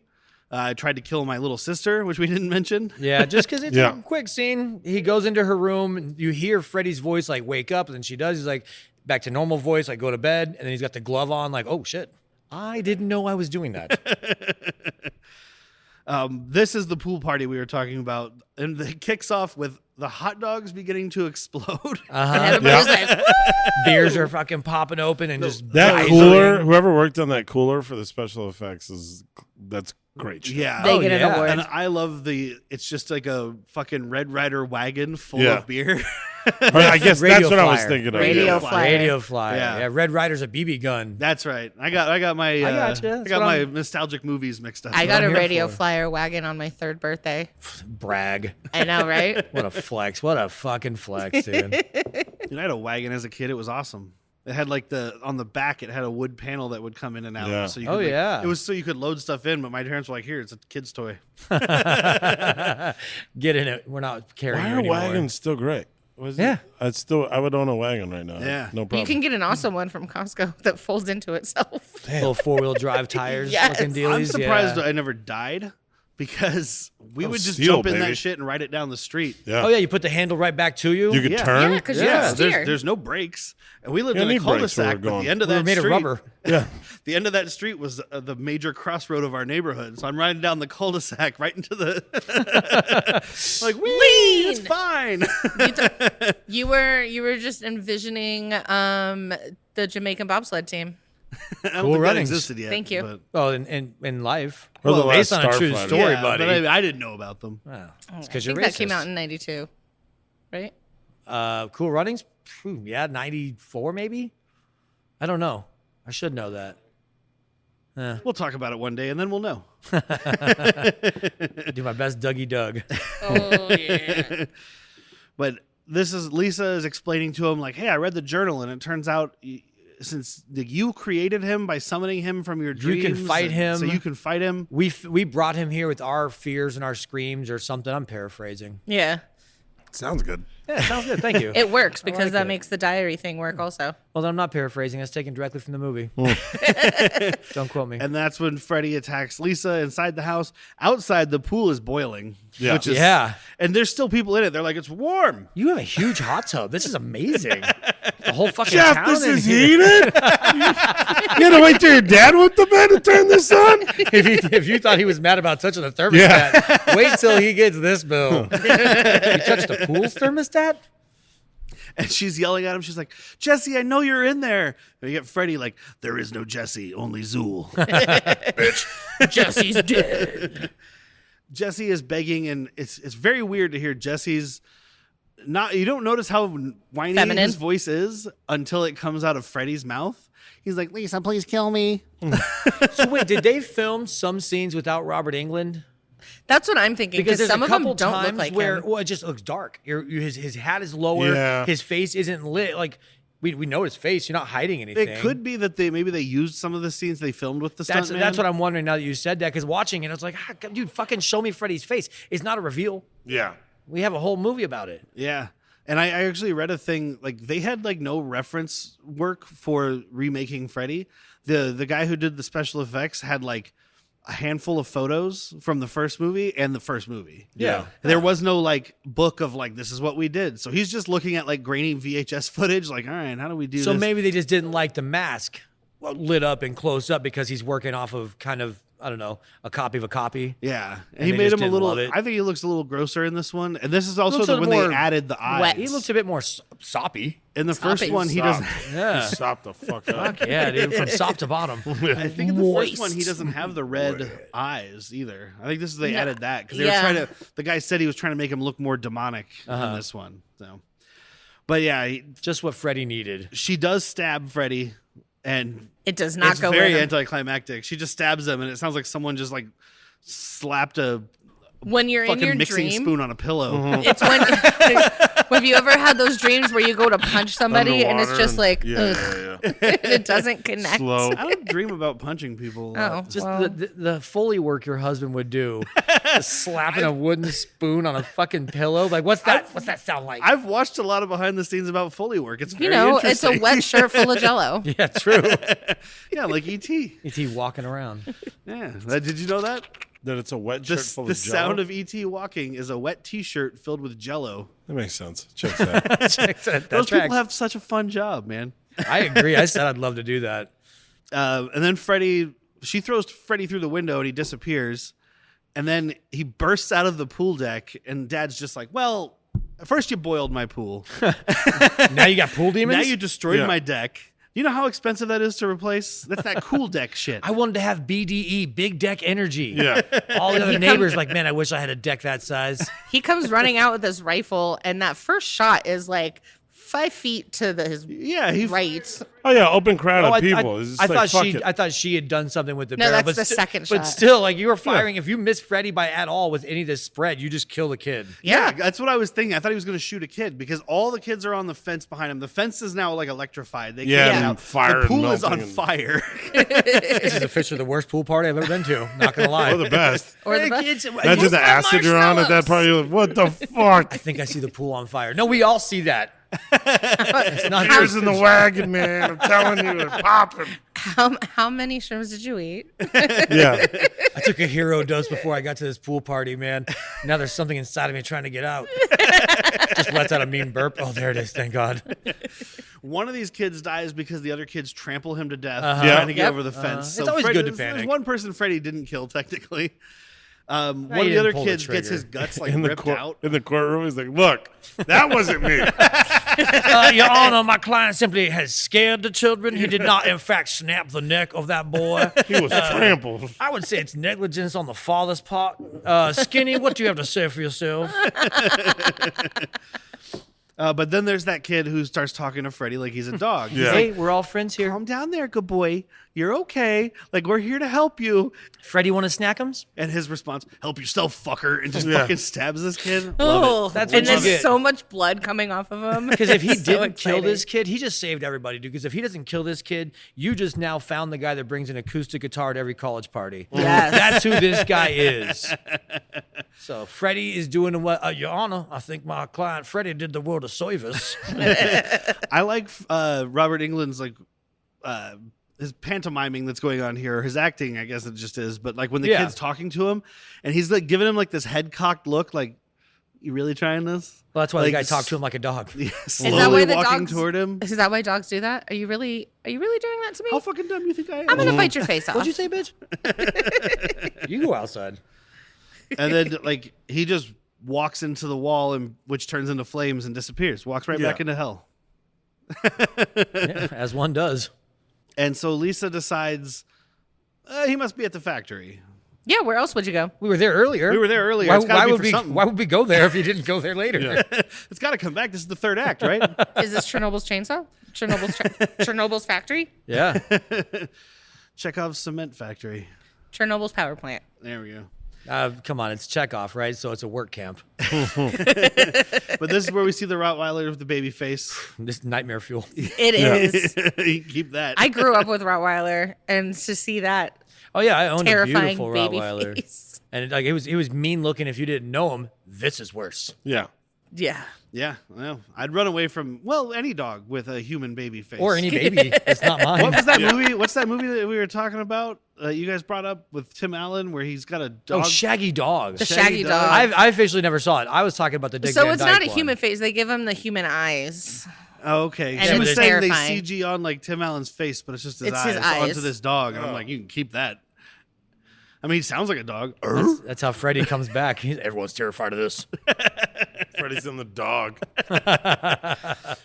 I tried to kill my little sister, which we didn't mention. Yeah, just because it's Yeah. a quick scene. He goes into her room, and you hear Freddy's voice, like, wake up, and then she does. He's like, back to normal voice, like, go to bed. And then he's got the glove on, like, oh, shit. I didn't know I was doing that. This is the pool party we were talking about. And it kicks off with the hot dogs beginning to explode. And everybody's like, Beers are fucking popping open and just That rising. cooler, whoever worked on that cooler for the special effects that's great shit. Yeah. they get an yeah. award. And I love it's just like a fucking Red Ryder wagon full Yeah. of beer. Or I guess Radio that's what I was flyer. thinking of. Radio yeah. flyer. Radio flyer. Yeah. Yeah. Red Rider's a BB gun. That's right. I got my I gotcha. That's I got what my I'm- nostalgic movies mixed up. I got a I'm here radio for. flyer wagon on my 3rd birthday. Brag. I know, right? What a flex. What a fucking flex, dude. Dude, I had a wagon as a kid. It was awesome. It had like on the back, it had a wood panel that would come in and out. Yeah. So you Oh, could, yeah. It was so you could load stuff in, but my parents were like, here, it's a kid's toy. Get in it. We're not carrying Why you are anymore. wagons still great? Yeah. I would own a wagon right now. Yeah. No problem. You can get an awesome one from Costco that folds into itself. Little 4-wheel drive tires. Yes. Looking dealies. I'm surprised Yeah. I never died, because we would just steel, jump in baby. that shit and ride it down the street. Yeah. Oh yeah, you put the handle right back to you. You could Yeah. turn. Yeah, because you can steer. There's no brakes, and we lived You in a need brakes where cul-de-sac. we're But going. the end of We were that made street, of rubber. Yeah. the end of that street was the major crossroad of our neighborhood. So I'm riding down the cul-de-sac right into the like, wee, it's fine. You were just envisioning the Jamaican bobsled team. I don't Cool think that runnings. existed yet. Thank you. But, Oh, in life. Or the based last on a true Starfighter. story, yeah, buddy. but I didn't know about them. Wow. It's I because you're think racist. that came out in '92, right? Cool Runnings? Phew, yeah, 94 maybe? I don't know. I should know that. We'll talk about it one day, and then we'll know. Do my best Dougie Doug. Oh yeah. But this is Lisa is explaining to him like, hey, I read the journal, and it turns out since you created him by summoning him from your dreams, You can fight and him. So you can fight him. We brought him here with our fears and our screams or something. I'm paraphrasing. Yeah. Sounds good. Yeah, sounds good. Thank you. It works because like that it. makes the diary thing work also. Well, then I'm not paraphrasing. It's taken directly from the movie. Don't quote me. And that's when Freddy attacks Lisa inside the house. Outside, the pool is boiling. Yeah. Which is, Yeah. And there's still people in it. They're like, it's warm. You have a huge hot tub. This is amazing. The whole fucking Jeff, town this in is here. heated. You had to wait till your dad went to bed to turn this on? If you thought he was mad about touching the thermostat, wait till he gets this bill. You touched the pool's thermostat? And she's yelling at him. She's like, Jesse, I know you're in there. And you get Freddy like, there is no Jesse, only Zool. Jesse's dead. Jesse is begging, and it's very weird to hear Jesse's not. You don't notice how whiny Feminine. his voice is until it comes out of Freddy's mouth. He's like, Lisa, please kill me. So wait, did they film some scenes without Robert England? That's what I'm thinking. Because Because there's some a of them couple don't times look like where him. well, it just looks dark. His hat is lower. Yeah. His face isn't lit. Like we know his face. You're not hiding anything. It could be that maybe they used some of the scenes they filmed with the That's stuntman. that's what I'm wondering now that you said that. Because watching it, I was like, dude, fucking show me Freddy's face. It's not a reveal. Yeah. We have a whole movie about it. Yeah. And I actually read a thing, like they had like no reference work for remaking Freddy. The guy who did the special effects had like a handful of photos from the first movie and the first movie. Yeah. There was no like book of like, this is what we did. So he's just looking at like grainy VHS footage. Like, all right, how do we do So this? maybe they just didn't like the mask lit up and close up because he's working off of kind of, I don't know, a copy of a copy. Yeah. And He they made just him a didn't little, love it. I think he looks a little grosser in this one. And this is also Looks a when little they more added the eyes. wet. He looks a bit more soppy. In the first Soppy. one, he doesn't. Yeah. Stop the fuck up. Fuck yeah, dude, from top to bottom. I think in the first one he Moist. doesn't have the red eyes either. I think this is they No. added that because they Yeah. were trying to. The guy said he was trying to make him look more demonic in this one. So, but yeah, Just what Freddy needed. she does stab Freddy, and It does not it's go very in him. anticlimactic. She just stabs him, and it sounds like someone just like slapped a When you're in fucking your mixing dream, spoon on a pillow. it's when have you ever had those dreams where you go to punch somebody and it's Underwater just like yeah, ugh, yeah, yeah. it doesn't connect. Slow. I don't dream about punching people. a lot. Oh, Just well, the Foley work your husband would do. Just slapping a wooden spoon on a fucking pillow. Like, what's that? What's that sound like? I've watched a lot of behind the scenes about Foley work. It's very you know, it's a interesting. wet shirt full of Jello. Yeah, true. Yeah, like E.T. E.T. walking around. Yeah, did you know that? That it's a wet shirt The full the of Jell-O? sound of E.T. walking is a wet T-shirt filled with Jello. That makes sense. Checks that. That Those tracks. people have such a fun job, man. I agree. I said I'd love to do that. And then she throws Freddy through the window and he disappears. And then he bursts out of the pool deck and Dad's just like, well, first you boiled my pool. Now you got pool demons? Now you destroyed Yeah. my deck. You know how expensive that is to replace? That's that cool deck shit. I wanted to have BDE, big deck energy. Yeah. All the other neighbors like, man, I wish I had a deck that size. He comes running out with this rifle, and that first shot is like 5 feet to his Yeah, he right. Oh yeah, open crowd Oh, of people. It's just like, fuck it. I thought she had done something with the No, barrel. that's the sti- second But shot. still, like you were firing. If you miss Freddy by at all with any of this spread, you just kill the kid. Yeah, that's what I was thinking. I thought he was going to shoot a kid because all the kids are on the fence behind him. The fence is now like electrified. They Yeah, can't get and out. fire The and pool is on melting and- fire. This is officially the worst pool party I've ever been to. Not gonna lie. Or the best. Or the Hey, best. kids, Imagine the acid you're on at that party. You're like, what the fuck? I think I see the pool on fire. No, we all see that. It's not Gears in the wagon, man. I'm telling you, they're popping. How many shrooms did you eat? Yeah. I took a hero dose before I got to this pool party, man. Now there's something inside of me trying to get out. Just lets out a mean burp. Oh, there it is. Thank God. One of these kids dies because the other kids trample him to death Yeah. trying to get Yep. over the fence. It's always good to there's panic. one person Freddy didn't kill, technically. One of he the didn't other pull the kids gets trigger. his guts like In the ripped court, out. in the courtroom, he's like, "Look, that wasn't me." Your Honor, my client simply has scared the children. He did not, in fact, snap the neck of that boy. He was trampled. I would say it's negligence on the father's part. Skinny, what do you have to say for yourself? But then there's that kid who starts talking to Freddy like he's a dog. He's Yeah. Hey, we're all friends here. Calm down there, good boy. You're okay. Like, we're here to help you. Freddy, want to snackums? And his response, help yourself, fucker, and just Yeah. fucking stabs this kid. Love Oh, That's and what you there's get. so much blood coming off of him. Because if he It's so didn't kill exciting. this kid, he just saved everybody, dude. Because if he doesn't kill this kid, you just now found the guy that brings an acoustic guitar to every college party. Yes. That's who this guy is. So Freddy is doing what, Your Honor, I think my client Freddy did the world a service. I like Robert Englund's like his pantomiming that's going on here, his acting, I guess it just is. But like when the Yeah. kid's talking to him, and he's like giving him like this head cocked look, like, you really trying this? Well, that's why Like, the guy talked to him like a dog. Yeah, Is that slowly why the walking dogs toward him. Is that why dogs do that? Are you really doing that to me? How fucking dumb you think I am? I'm gonna bite your face off. What'd you say, bitch? You go outside. And then like he just walks into the wall, and which turns into flames and disappears. Walks right Yeah. back into hell. Yeah, as one does. And so Lisa decides he must be at the factory. Yeah, where else would you go? We were there earlier. We were there earlier. Why, It's gotta why be would for we? something. Why would we go there if you didn't go there later? It's got to come back. This is the third act, right? Is this Chernobyl's chainsaw? Chernobyl's factory? Yeah. Chekhov's cement factory. Chernobyl's power plant. There we go. Come on, it's Chekhov, right? So it's a work camp. But this is where we see the Rottweiler with the baby face. This nightmare fuel. It is. Keep that. I grew up with Rottweiler, and to see that Oh yeah, I owned a terrifying beautiful baby Rottweiler, face. and he was mean looking. If you didn't know him, this is worse. Yeah. Yeah. Yeah, well, I'd run away from any dog with a human baby face. Or any baby. It's not mine. What was that movie? What's that movie that we were talking about? You guys brought up with Tim Allen, where he's got a dog. Oh, Shaggy Dog. The Shaggy shaggy dog. dog. I officially never saw it. I was talking about the Dick So Van it's Dyke not a one. human face. They give him the human eyes. Oh, okay. And She was it's saying terrifying. they CG on like Tim Allen's face, but it's just his It's eyes his eyes. onto this dog, and I'm like, you can keep that. I mean, he sounds like a dog. That's how Freddy comes back. Everyone's terrified of this. Freddy's in the dog.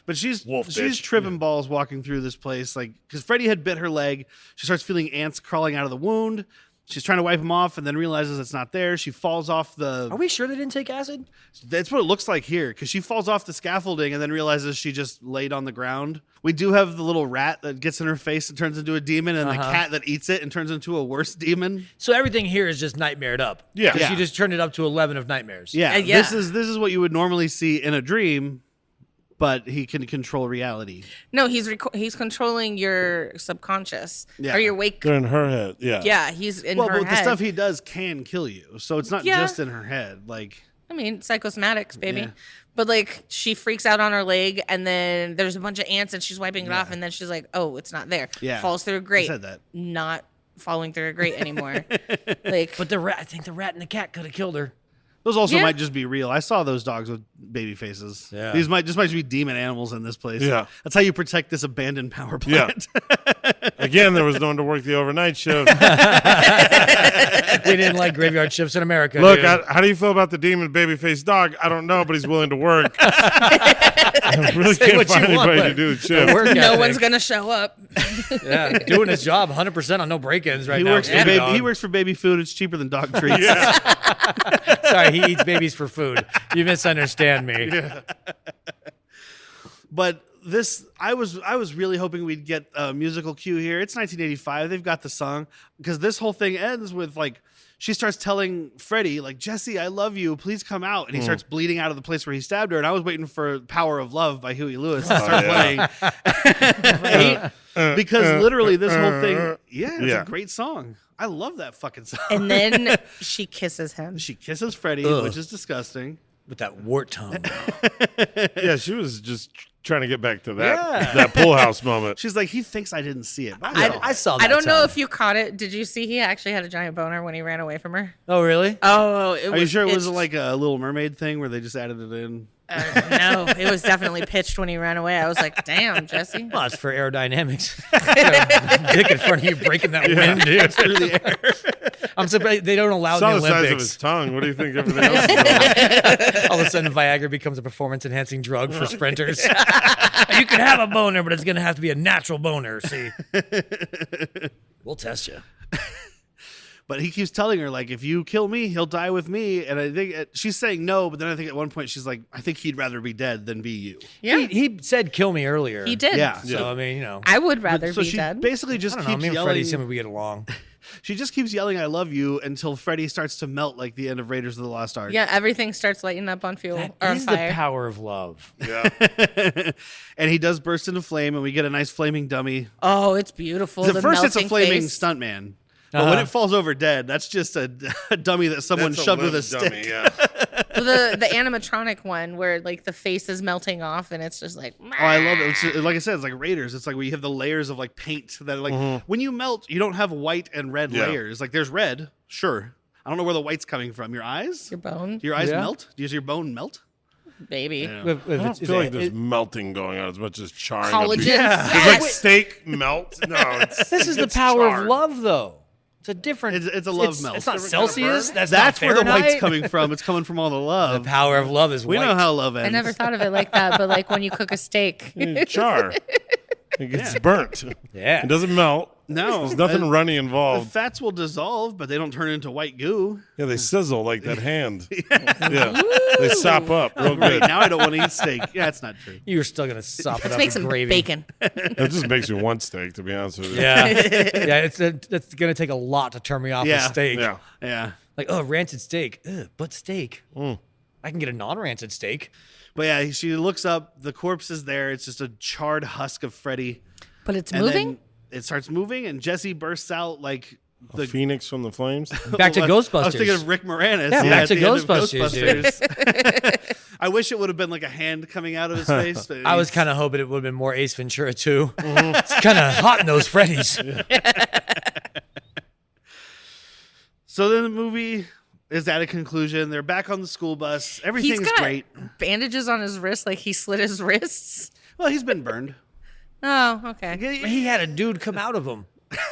But she's Wolf she's bitch. tripping balls walking through this place, like because Freddy had bit her leg. She starts feeling ants crawling out of the wound. She's trying to wipe them off, and then realizes it's not there. She falls off Are the. we sure they didn't take acid? That's what it looks like here, because she falls off the scaffolding and then realizes she just laid on the ground. We do have the little rat that gets in her face and turns into a demon, and the cat that eats it and turns into a worse demon. So everything here is just nightmared up. Yeah. 'Cause Yeah. She just turned it up to 11 of nightmares. Yeah, Yeah. this is what you would normally see in a dream, but he can control reality. No, he's controlling your subconscious Yeah. or your wake. They're in her head. Yeah. Yeah, he's in Well, her but head. the stuff he does can kill you, so it's not Yeah. just in her head. Like, I mean, psychosomatics, baby. Yeah. But like, she freaks out on her leg, and then there's a bunch of ants, and she's wiping it off, and then she's like, "Oh, it's not there." Yeah. Falls through a grate. said that. Not falling through a grate anymore. Like, But I think the rat and the cat could have killed her. those also Yeah. might just be real. I saw those dogs with baby faces. Yeah. These might just be demon animals in this place. Yeah. That's how you protect this abandoned power Yeah. plant. Again, there was no one to work the overnight shift. We didn't like graveyard shifts in America. Look, dude. how do you feel about the demon baby-faced dog? I don't know, but he's willing to work. I really Say can't what you find want, anybody but to do the the shift. work no ethic. one's gonna show up. Yeah, doing his job 100% on no break-ins right he now. works for And a baby. dog. He works for baby food. It's cheaper than dog treats. Yeah. Sorry, he eats babies for food. You misunderstand me. But this, I was really hoping we'd get a musical cue here. It's 1985. They've got the song, because this whole thing ends with like she starts telling Freddy like, "Jesse, I love you. Please come out." And he starts bleeding out of the place where he stabbed her. And I was waiting for "Power of Love" by Huey Lewis to start playing. Because literally this whole thing, it's Yeah. a great song. I love that fucking song. And then she kisses him. She kisses Freddy, Ugh. which is disgusting. With that wart tongue. Yeah, she was just trying to get back to that pool house moment. She's like, he thinks I didn't see it. I saw that. I don't know time. if you caught it. Did you see he actually had a giant boner when he ran away from her? Oh, really? Oh, Are you sure it wasn't like a Little Mermaid thing where they just added it in? No, it was definitely pitched when he ran away. I was like, damn, Jesse. Well, it's for aerodynamics. Dick in front of you breaking that wind, dude. Through the air. I'm surprised they don't allow Saw in the the size of his Olympics. tongue. What do you think everything else is doing? All of a sudden, Viagra becomes a performance-enhancing drug for sprinters. You can have a boner, but it's going to have to be a natural boner. See, we'll test you. But he keeps telling her, like, if you kill me, he'll die with me. And I think she's saying no, but then I think at one point she's like, I think he'd rather be dead than be you. Yeah, He said kill me earlier. he did. Yeah. So, I mean, you know. I would rather So be she dead. basically I just don't know. keeps Me and Freddy yelling. seem like we get along. She just keeps yelling, I love you, until Freddy starts to melt like the end of Raiders of the Lost Ark. Yeah, everything starts lighting up on fuel or on Is the fire. power of love. Yeah. And he does burst into flame, and we get a nice flaming dummy. Oh, it's beautiful. At The first, it's a melting flaming face. stuntman. But when it falls over dead, that's just a dummy that someone That's shoved with a limp stick. dummy, yeah. The animatronic one where like the face is melting off and it's just like. Oh, I love it. It's, like I said, it's like Raiders. It's like where you have the layers of like paint that like when you melt, you don't have white and red Yeah. layers. Like there's red, sure. I don't know where the white's coming from. Your eyes? Your bone, Do your eyes Yeah. melt? Does your bone melt? baby. Yeah. I don't feel like there's melting going on as much as charring. Collagen. Yeah. It's like steak melt. No, This is the it's power charred. of love, though. It's a different. It's a love melt. It's not Different kind of Celsius. burn. That's That's not where the white's Fahrenheit. coming from. It's coming from all the The love. power of love is We white. know how love ends. I never thought of it like that, but like when you cook a steak. Char. It gets burnt. Yeah. It doesn't melt. No. There's nothing runny The involved. fats will dissolve, but they don't turn into white goo. Yeah, they sizzle like that hand. Yeah. They sop up real Great. good. Now I don't want to eat steak. Yeah, it's not true. You're still gonna sop it Let's up make with some gravy. bacon. It just makes me want steak, to be honest with you. Yeah, yeah. It's gonna take a lot to turn me off Yeah. of steak. Yeah. Yeah. Like, oh, rancid steak. Ugh, but steak. I can get a non-rancid steak. But yeah, she looks up. The corpse is there. It's just a charred husk of Freddy. But it's And moving? then it starts moving, and Jesse bursts out like The Phoenix from the flames. Back to I Ghostbusters. was thinking of Rick Moranis. Yeah, back at to the end of Ghostbusters, dude. Ghostbusters. I wish it would have been like a hand coming out of his face. But I was kind of hoping it would have been more Ace Ventura too. It's kind of hot in those Freddys. So then the movie is at a conclusion. They're back on the school bus. Everything's He's got great. bandages on his wrist, like he slit his wrists. Well, he's been burned. Oh, okay. He had a dude come out of him.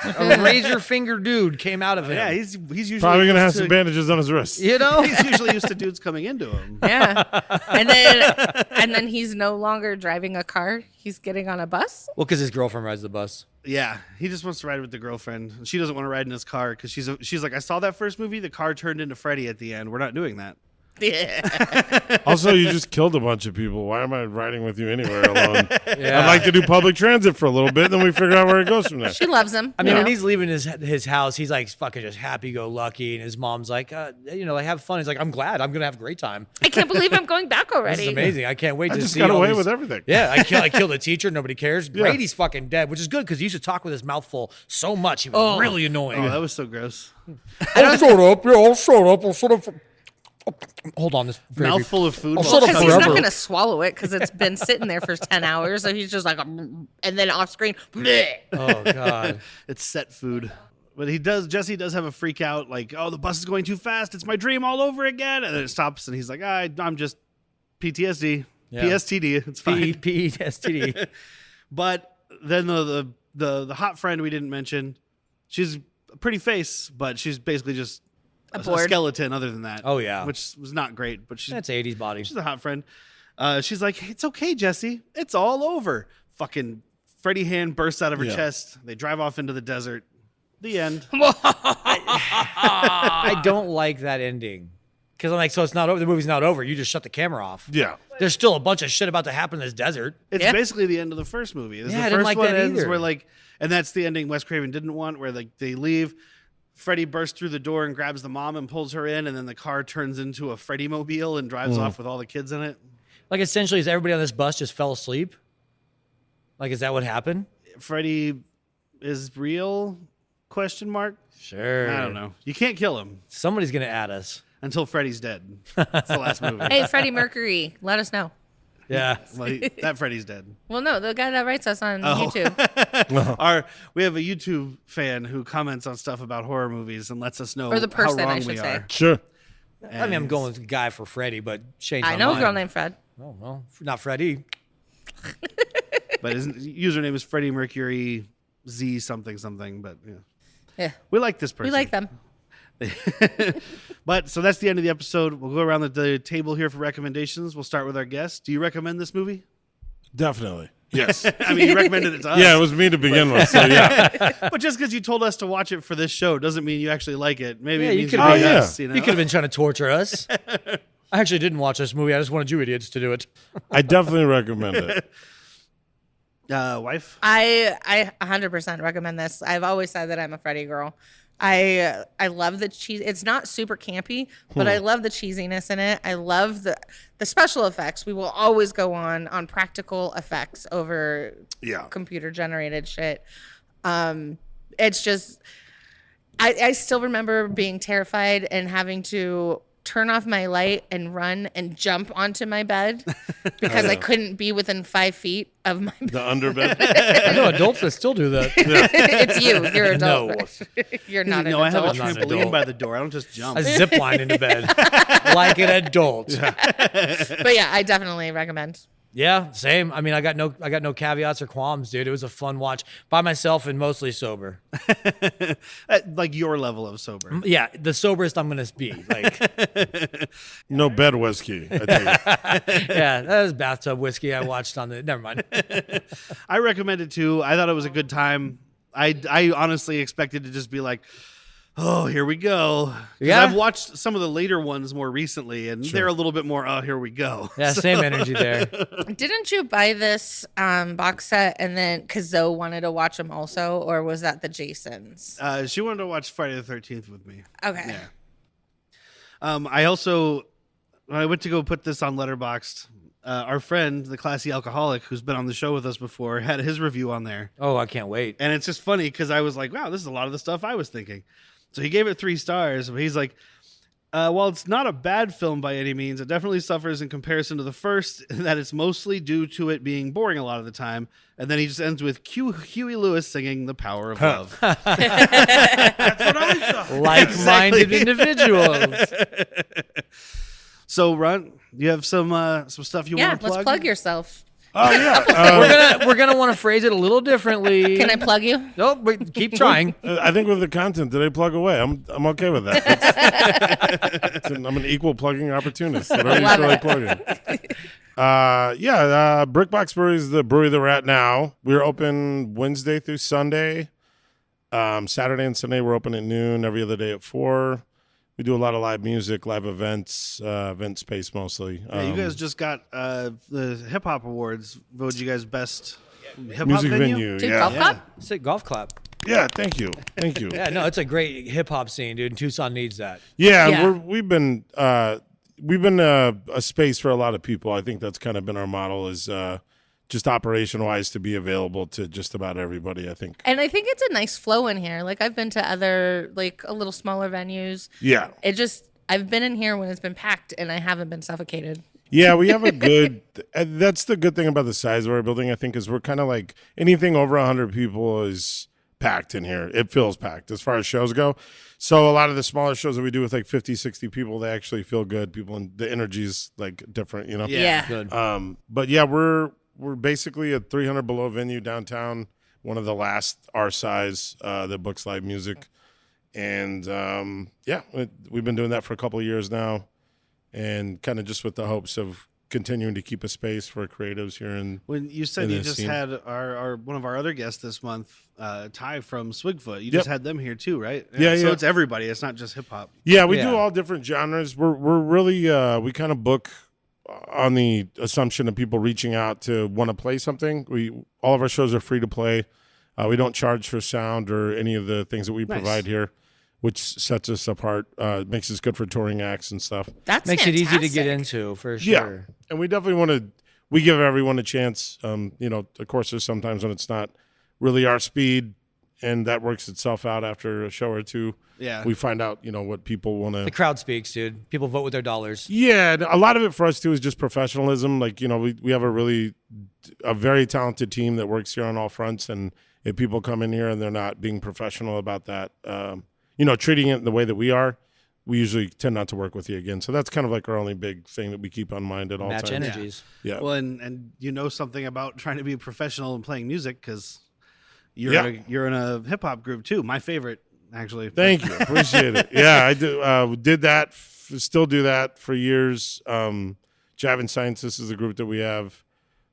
A razor finger dude came out of him. Yeah, he's usually Probably going to have used some bandages on his wrist. You know? He's usually used to dudes coming into him. Yeah. And then he's no longer driving a car. He's getting on a bus. Well, because his girlfriend rides the bus. Yeah, he just wants to ride with the girlfriend. She doesn't want to ride in his car because she's like, I saw that first movie. The car turned into Freddy at the end. We're not doing that. Yeah. Also, you just killed a bunch of people. Why am I riding with you anywhere alone? Yeah. I'd like to do public transit for a little bit, then we figure out where it goes from there. She loves him. I mean, you when know? he's leaving his house, he's like fucking just happy-go-lucky, and his mom's like, like have fun. He's like, I'm glad. I'm gonna have a great time. I can't believe I'm going back This already. is amazing. I can't wait I to just see got all away these- with everything. Yeah, I killed a teacher. Nobody cares. Yeah. Great, he's fucking dead, which is good because he used to talk with his mouth full so much. He was really annoying. Oh, that was so gross. I'll shut up. Yeah, I'll shut up. I'll shut up. Hold on, this gravy. Mouthful of food. I'll while shut up Because chugging he's not forever. going to swallow it because it's been sitting there for 10 hours. So he's just like, and then off screen, bleh. Oh god. It's set food. But Jesse does have a freak out, like, oh, the bus is going too fast. It's my dream all over again. And then it stops, and he's like, I'm just PTSD. Yeah. PSTD. It's fine. PTSD. But then the hot friend we didn't mention, she's a pretty face, but she's basically just a board. skeleton other than that. Oh, yeah. Which was not great, but That's 80s body. she's a hot friend. She's like, it's okay, Jesse. It's all over. Fucking Freddy hand bursts out of her Yeah. chest. They drive off into the desert. The end. I don't like that ending. Because I'm like, so it's not over. The movie's not over. You just shut the camera off. Yeah. There's still a bunch of shit about to happen in this desert. It's Yeah. basically the end of the first movie. Yeah, The I first didn't like one that ends either. where like, and that's the ending Wes Craven didn't want, where like they leave. Freddy bursts through the door and grabs the mom and pulls her in, and then the car turns into a Freddy mobile and drives off with all the kids in it. Like, essentially, is everybody on this bus just fell asleep? Like, is that what happened? Freddy is real? Question mark. Sure. I don't know. You can't kill him Somebody's going to add us. until Freddy's dead. That's the last movie. Hey, Freddie Mercury, let us know. Yeah. Well, that Freddy's dead. Well, no, the guy that writes us on YouTube. We have a YouTube fan who comments on stuff about horror movies and lets us know Or the person, how wrong I should we say. are. Sure. I mean, I'm going with the guy for Freddy, but Shane's I on know a mine. girl named Fred. Oh, well, not Freddy. But his username is Freddie Mercury Z something something. But Yeah, we like this person. we like them. But so that's the end of the episode. We'll go around the table here for recommendations. We'll start with our guest. Do you recommend this movie? Definitely. Yes. I mean, you recommended it to us. Yeah, it was me to begin with. So yeah. But just because you told us to watch it for this show doesn't mean you actually like it. Maybe Yeah, it you means could you have hate been- us. You know? You could have been trying to torture us. I actually didn't watch this movie. I just wanted you idiots to do it. I definitely recommend it. Wife? I 100% recommend this. I've always said that I'm a Freddy girl. I love the cheese. It's not super campy, but I love the cheesiness in it. I love the special effects. We will always go on practical effects over computer generated shit. It's just I still remember being terrified and having to turn off my light and run and jump onto my bed because I couldn't be within 5 feet of my bed. The underbed. I know adults that still do that. It's you. You're an adult. No. You're not an No, I have a adult. I'm not an trampoline adult. by the door. I don't just jump. I zip line into bed like an adult. But yeah, I definitely recommend. Yeah, same. I mean, I got no caveats or qualms, dude. It was a fun watch by myself and mostly sober. At, like your level of sober. Yeah, the soberest I'm gonna be. Like, No bed whiskey. I think. yeah, that was bathtub whiskey I watched on the. Never mind. I recommend it too. I thought it was a good time. I honestly expected to just be like, oh, here we go. 'Cause Yeah. I've watched some of the later ones more recently, and they're a little bit more, oh, here we go. Yeah, same energy there. Didn't you buy this box set and then because Zoe wanted to watch them also, or was that the Jasons? She wanted to watch Friday the 13th with me. Okay. Yeah. I also, when I went to go put this on Letterboxd, our friend, the classy alcoholic, who's been on the show with us before, had his review on there. Oh, I can't wait. And it's just funny because I was like, wow, this is a lot of the stuff I was thinking. So he gave it 3 stars, but he's like, while it's not a bad film by any means, it definitely suffers in comparison to the first, in that it's mostly due to it being boring a lot of the time. And then he just ends with Huey Lewis singing The Power of Love. That's what I thought. Like-minded Exactly. individuals. So, Runt, you have some stuff you Yeah, want to plug? let's plug yourself. Oh yeah. We're gonna want to phrase it a little differently. Can I plug you? No, but keep trying. I think with the content, did I plug away? I'm okay with that. I'm an equal plugging opportunist. Whatever you Love feel like it. plugging. Brickbox Brewery is the brewery that we're at now. We're open Wednesday through Sunday. Saturday and Sunday we're open at noon. Every other day at 4. We do a lot of live music, live events, event space mostly. Yeah, you guys just got the Hip Hop Awards. Voted you guys best hip hop music venue. venue. Dude, Yeah. golf club? Say golf clap. Yeah. Thank you. Thank you. Yeah, no, it's a great hip hop scene, dude. And Tucson needs that. Yeah, Yeah. we've been a space for a lot of people. I think that's kind of been our model is just operation wise to be available to just about everybody. I think. And I think it's a nice flow in here. Like I've been to other like a little smaller venues. Yeah, I've been in here when it's been packed and I haven't been suffocated. yeah, we have a good. That's the good thing about the size of our building. I think is we're kind of like anything over 100 people is packed in here. It feels packed as far as shows go. So a lot of the smaller shows that we do with like 50, 60 people, they actually feel good. People and the energy's like different, you know. Yeah. Good. But yeah, we're basically a 300 below venue downtown, one of the last our size that books live music, and we've been doing that for a couple of years now, and kind of just with the hopes of continuing to keep a space for creatives here. And When you said in you this just scene. had our one of our other guests this month, Ty from Swigfoot. You just had them here too, right? Yeah, So yeah. it's everybody. It's not just hip hop. yeah, we Yeah. do all different genres. We're really we kind of book on the assumption of people reaching out to want to play something. All of our shows are free to play. We don't charge for sound or any of the things that we Nice. provide here, which sets us apart. Makes us good for touring acts and stuff. That's Makes it easy to get fantastic. into for sure. Yeah, and we definitely want to. We give everyone a chance. Of course, there's sometimes when it's not really our speed, and that works itself out after a show or two. Yeah. We find out, what people want to. The crowd speaks, dude. People vote with their dollars. Yeah, a lot of it for us too is just professionalism. Like, we have a very talented team that works here on all fronts, and if people come in here and they're not being professional about that, treating it the way that we are, we usually tend not to work with you again. So that's kind of like our only big thing that we keep on mind at all Match times. energies. Yeah. Well, and something about trying to be professional and playing music because you're in a hip hop group too. My favorite, actually. Thank you. Appreciate it. Yeah, I did that. Still do that for years. Jivin Scientists is the group that we have,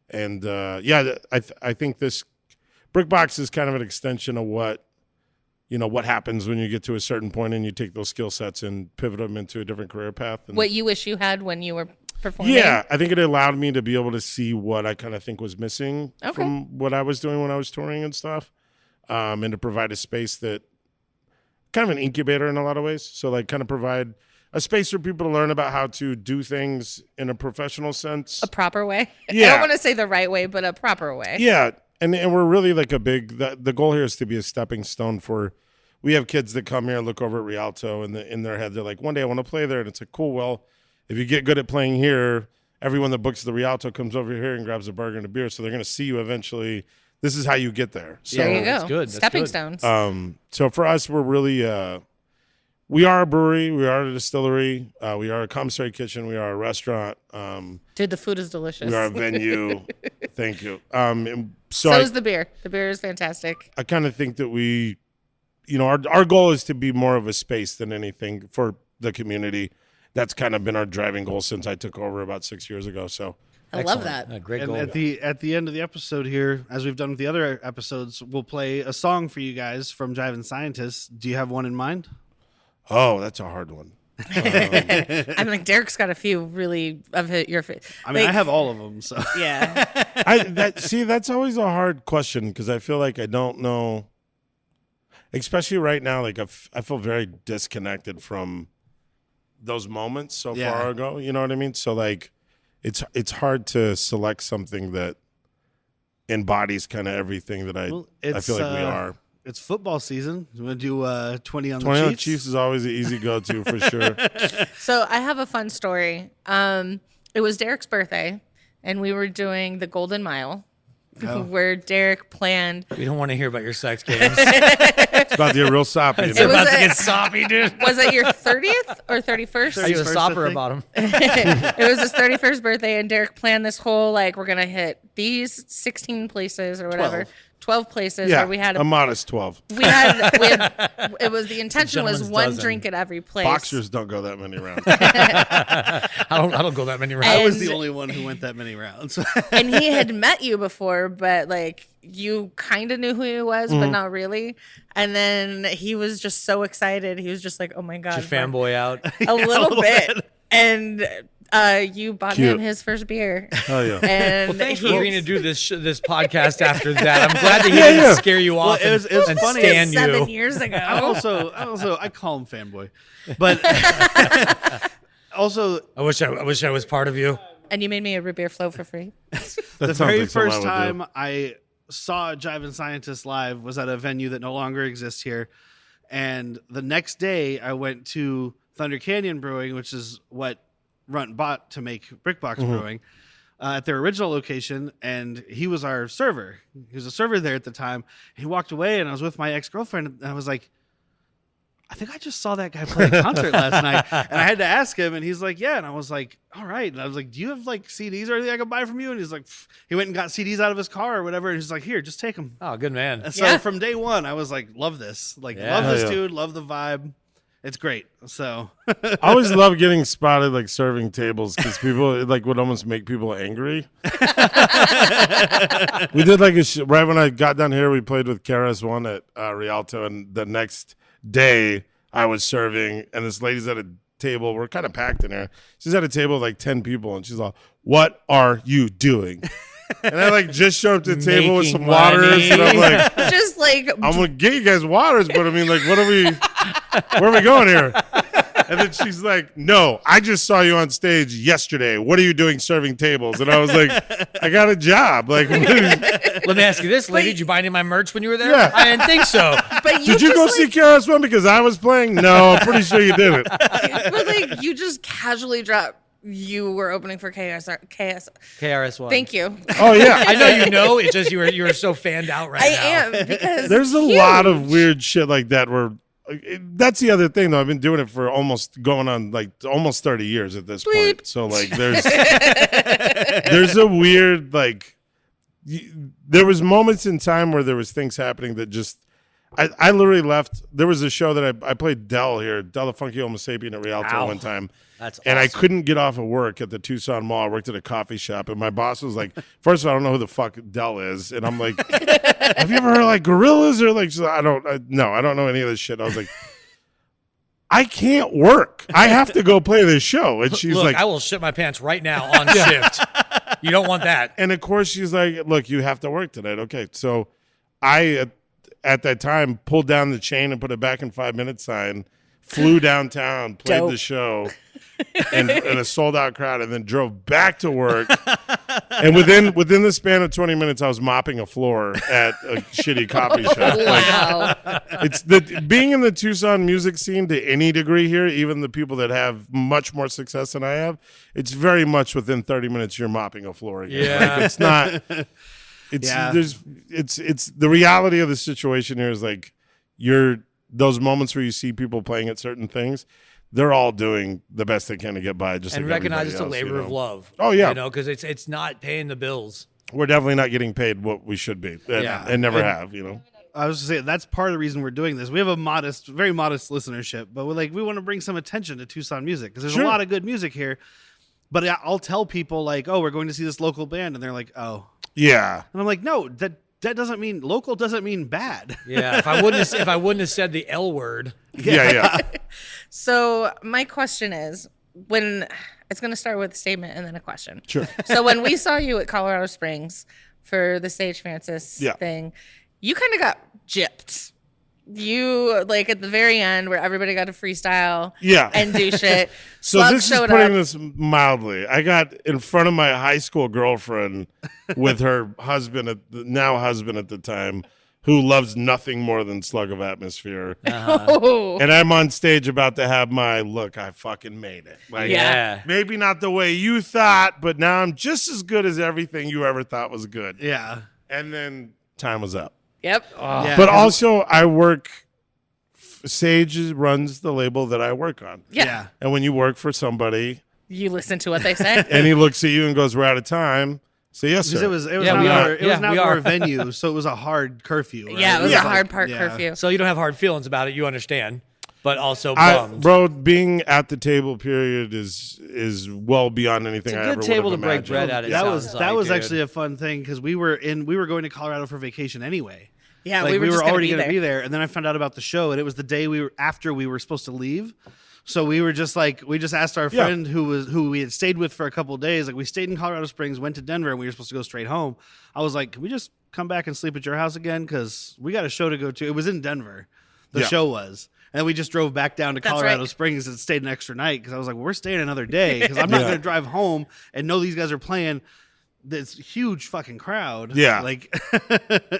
and I think this Brickbox is kind of an extension of what happens when you get to a certain point and you take those skill sets and pivot them into a different career path. And What you wish you had when you were performing? yeah, I think it allowed me to be able to see what I kind of think was missing from what I was doing when I was touring and stuff, and to provide a space that kind of an incubator in a lot of ways. So like kind of provide a space for people to learn about how to do things in a professional sense. A proper way? Yeah. I don't want to say the right way, but a proper way. Yeah. And we're really like the goal here is to be a stepping stone for, we have kids that come here and look over at Rialto and in their head, they're like, one day I want to play there. And it's like, cool. Well, if you get good at playing here, everyone that books the Rialto comes over here and grabs a burger and a beer. So they're going to see you eventually. This is how you get there. So, There you go. That's good. Stepping stones. So for us, we're really, we are a brewery. We are a distillery. We are a commissary kitchen. We are a restaurant. Dude, the food is delicious. We are a venue. Thank you. And so is the beer. The beer is fantastic. I kind of think that we, our goal is to be more of a space than anything for the community. That's kind of been our driving goal since I took over about 6 years ago. So I love that. Great And goal. at the end of the episode here, as we've done with the other episodes, we'll play a song for you guys from Jivin Scientists. Do you have one in mind? Oh, that's a hard one. I'm like, Derek's got a few really of your. I mean, I have all of them. So Yeah. That's always a hard question because I feel like I don't know, especially right now. Like I feel very disconnected from those moments so far ago. You know what I mean? So like, it's hard to select something that embodies kind of everything that I feel like we are. It's football season. You want to do 20 on 20 the on the Chiefs? Chiefs is always an easy go-to for sure. So I have a fun story. It was Derek's birthday, and we were doing the Golden Mile, where Derek planned. We don't want to hear about your sex games. It's about to get real soppy. It's you know? about to a- get soppy, dude. Was it your 30th or 31st? Are you a 31st, sopper I think. about him? It was his 31st birthday, and Derek planned this whole, like, we're going to hit these 16 places or whatever. 12 places Yeah, where we had a modest 12. we had it was the intention was gentleman's one dozen. drink at every place. Boxers don't go that many rounds. I don't go that many rounds. I was And- the only one who went that many rounds. And he had met you before, but like you kind of knew who he was, but not really. And then he was just so excited. He was just like, "Oh my god!" Did you fanboy out? a little bit. And you bought Cute. him his first beer. Oh yeah. And Well, thanks for he- agreeing to do this podcast after that. I'm glad that he didn't scare you off it was and funny. stand 7 you. years ago. I call him fanboy, but also I wish I was part of you. And you made me a root beer float for free. the very first time I saw Jivin Scientists live was at a venue that no longer exists here. And the next day I went to Thunder Canyon Brewing, which is what Runt bought to make Brickbox Brewing, at their original location. And he was our server. He was a server there at the time. He walked away and I was with my ex-girlfriend and I was like, I think I just saw that guy play a concert last night. And I had to ask him, and he's like, yeah. And I was like, all right. And I was like, do you have like CDs or anything I can buy from you? And he's like, pff. He went and got CDs out of his car or whatever. And he's like, here, just take them. Oh, good man. And so Yeah. from day one, I was like, love this. Like, Yeah. love this Yeah. dude, love the vibe. It's great. So I always love getting spotted like serving tables because people it, like would almost make people angry. We did like right when I got down here, we played with KRS-One at Rialto, and the next day I was serving, and this lady's at a table. We're kind of packed in here. She's at a table with like 10 people, and she's like, "What are you doing?" And I like just showed up to the table with Making some waters, and I'm money. like, Just like "I'm gonna get you guys waters," but I mean, like, where are we going here? And then she's like, no, I just saw you on stage yesterday. What are you doing serving tables? And I was like, I got a job. Like, Let me ask you this, lady. Did you buy any of my merch when you were there? Yeah. I didn't think so. But did you go see KRS-One because I was playing? No, I'm pretty sure you didn't. But like, you just casually dropped. You were opening for KRS-One. Thank you. Oh, yeah. I know you know. It's just you were so fanned out right I now. am because There's a it's lot of huge. weird shit like that where that's the other thing though. I've been doing it for almost 30 years at this point. So like there's a weird like there was moments in time where there was things happening that just I literally left. There was a show that I played Del the Funky Homo Sapien at Rialto Ow. one time. That's And I awesome. couldn't get off of work at the Tucson Mall. I worked at a coffee shop, and my boss was like, first of all, I don't know who the fuck Del is. And I'm like, have you ever heard of like Gorillas or like, I don't know any of this shit. I was like, I can't work. I have to go play this show. And she's Look, like, I will shit my pants right now on shift. You don't want that. and of course she's like, look, you have to work tonight. Okay. So I, at that time, pulled down the chain and put a back in 5 minutes sign, flew downtown, played Dope. the show in a sold out crowd, and then drove back to work. And within the span of 20 minutes, I was mopping a floor at a shitty coffee shop. Wow. It's being in the Tucson music scene to any degree here, even the people that have much more success than I have, it's very much within 30 minutes you're mopping a floor again. Yeah. Like, it's not. It's Yeah. it's the reality of the situation here is like those moments where you see people playing at certain things, they're all doing the best they can to get by. Just And like recognize it's a everybody else, labor you know? of love. Oh, yeah. You know, because it's not paying the bills. We're definitely not getting paid what we should be, and never have. You know, I was just saying that's part of the reason we're doing this. We have a very modest listenership, but we want to bring some attention to Tucson music because there's Sure. a lot of good music here. But I'll tell people like, oh, we're going to see this local band, and they're like, oh, yeah. and I'm like, no, that doesn't mean local doesn't mean bad. Yeah. If I wouldn't have said the L word. Yeah. So my question is, when it's going to start with a statement and then a question. Sure. So when we saw you at Colorado Springs for the Sage Francis Yeah. thing, you kind of got gypped. You like at the very end where everybody got to freestyle Yeah. and do shit. So Slug this is showed putting up. this mildly. I got in front of my high school girlfriend with her husband, now husband at the time, who loves nothing more than Slug of Atmosphere. Oh. And I'm on stage about to have my look. I fucking made it. Like, Yeah. maybe not the way you thought, but now I'm just as good as everything you ever thought was good. Yeah. And then time was up. Yep. Yeah, But 'cause- also, I work. Sage runs the label that I work on. Yeah. And when you work for somebody You listen to what they say. and he looks at you and goes, "We're out of time," say yes, because sir. it was Yeah, an we outdoor, are. it was Yeah, an we outdoor are. venue, so it was a hard curfew. Right? Yeah, it was was a hard part yeah. curfew. So you don't have hard feelings about it. You understand, but also I, bummed. bro, being at the table period is well beyond anything It's a I good ever table would to have break imagined. bread at. It That sounds was like, dude. actually a fun thing because we were going to Colorado for vacation anyway. Yeah, Like we were just already going to be there, and then I found out about the show, and it was the day after we were supposed to leave. So we were just like, we just asked our Yeah. friend who we had stayed with for a couple of days. Like we stayed in Colorado Springs, went to Denver, and we were supposed to go straight home. I was like, can we just come back and sleep at your house again? Because we got a show to go to. It was in Denver. The Yeah. show was. And we just drove back down to That's Colorado right. Springs and stayed an extra night because I was like, we're staying another day because I'm not Yeah. going to drive home and know these guys are playing this huge fucking crowd. Yeah. Like,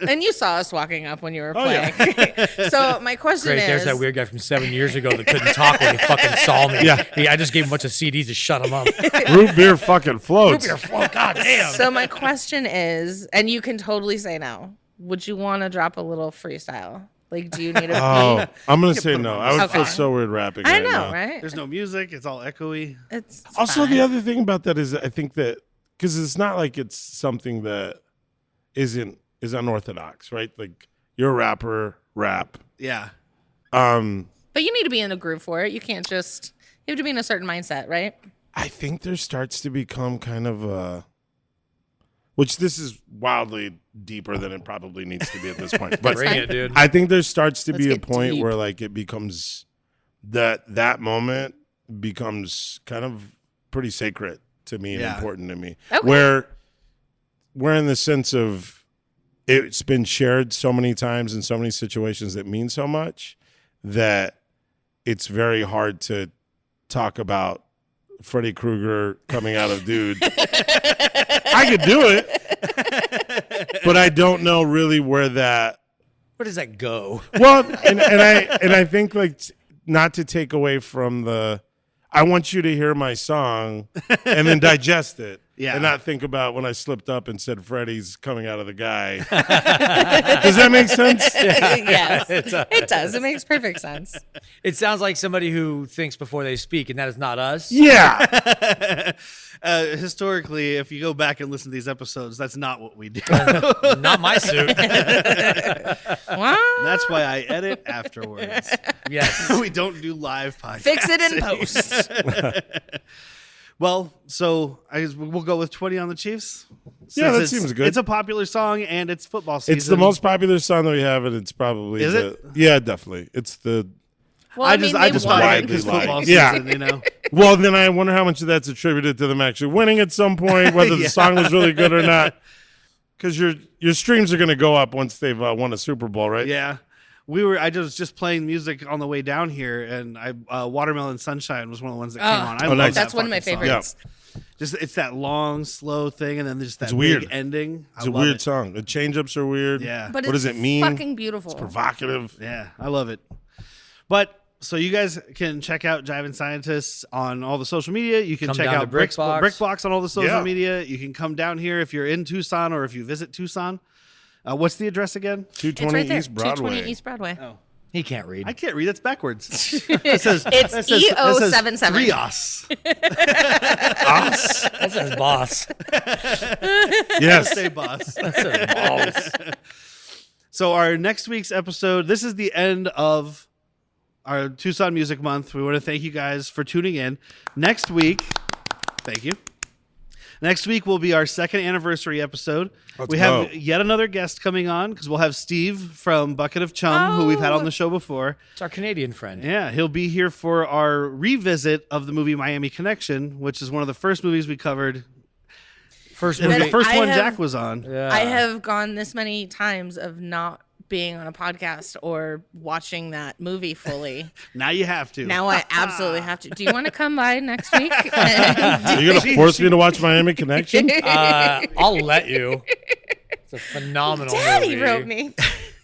And you saw us walking up when you were Oh, playing. So my question Great, is, there's that weird guy from 7 years ago that couldn't talk when he fucking saw me. Yeah. I just gave him a bunch of CDs to shut him up. Root beer fucking floats. Oh, God damn. so my question is, and you can totally say no. Would you want to drop a little freestyle? Like, do you need a Oh, beat? I'm gonna say no. I would Okay. feel so weird rapping. I right know, now. right? there's no music. It's all echoey. It's Also, fine. the other thing about that is, I think that because it's not like it's something that is unorthodox, right? Like you're a rapper, rap. Yeah. But you need to be in a groove for it. You can't just. You have to be in a certain mindset, right? I think there starts to become kind of a, which this is wildly deeper than it probably needs to be at this point. But Bring it, dude. I think there starts to Let's be a get point deep. where like it becomes that moment becomes kind of pretty sacred to me and Yeah. important to me. Okay. Where we're in the sense of it's been shared so many times in so many situations that mean so much that it's very hard to talk about Freddy Krueger coming out of Dude. I could do it, but I don't know really where does that go? Well, and I think like not to take away from I want you to hear my song and then digest it. Yeah. And not think about when I slipped up and said Freddy's coming out of the guy. Does that make sense? Yes, it does. It makes perfect sense. It sounds like somebody who thinks before they speak, and that is not us. Yeah. Historically, if you go back and listen to these episodes, that's not what we do. Not my suit. What? That's why I edit afterwards. Yes. We don't do live podcasts. Fix it in post. Well, so I guess we'll go with 20 on the Chiefs. Yeah, that Since seems good. It's a popular song, and it's football season. It's the most popular song that we have, and it's probably Is it? Yeah, definitely. It's the Well, I mean, just they won. buy it because Widely football liked. season, Yeah. you know. well. Then I wonder how much of that's attributed to them actually winning at some point, whether the Yeah. song was really good or not. Because your streams are going to go up once they've won a Super Bowl, right? Yeah. I was just playing music on the way down here, and Watermelon Sunshine was one of the ones that came on. I love nice. that That's one of my fucking song. favorites. Just it's that long, slow thing, and then just that It's weird. big ending. It's a weird song. The change-ups are weird. Yeah. But What does it's it mean? fucking beautiful. Provocative. Yeah, I love it. But so you guys can check out Jivin Scientists on all the social media. You can Come check down to out Brickbox. Brickbox on all the social Yeah. media. You can come down here if you're in Tucson or if you visit Tucson. What's the address again? 220 It's right there. East Broadway. 220 East Broadway. Oh, He can't read. I can't read. That's backwards. It says It's that says EO77. Rios. That says boss. Yes. Say boss. That says balls. So our next week's episode, this is the end of our Tucson Music Month. We want to thank you guys for tuning in. Next week, thank you. Next week will be our second anniversary episode. Let's we have go. yet another guest coming on because we'll have Steve from Bucket of Chum, who we've had on the show before. It's our Canadian friend. Yeah, he'll be here for our revisit of the movie Miami Connection, which is one of the first movies we covered. First It was movie. the first I one have- Jack was on. Yeah. I have gone this many times of not being on a podcast or watching that movie fully. Now you have to. Now I absolutely have to. Do you want to come by next week? Are you going to force me to watch Miami Connection? I'll let you. It's a phenomenal Daddy movie. wrote me.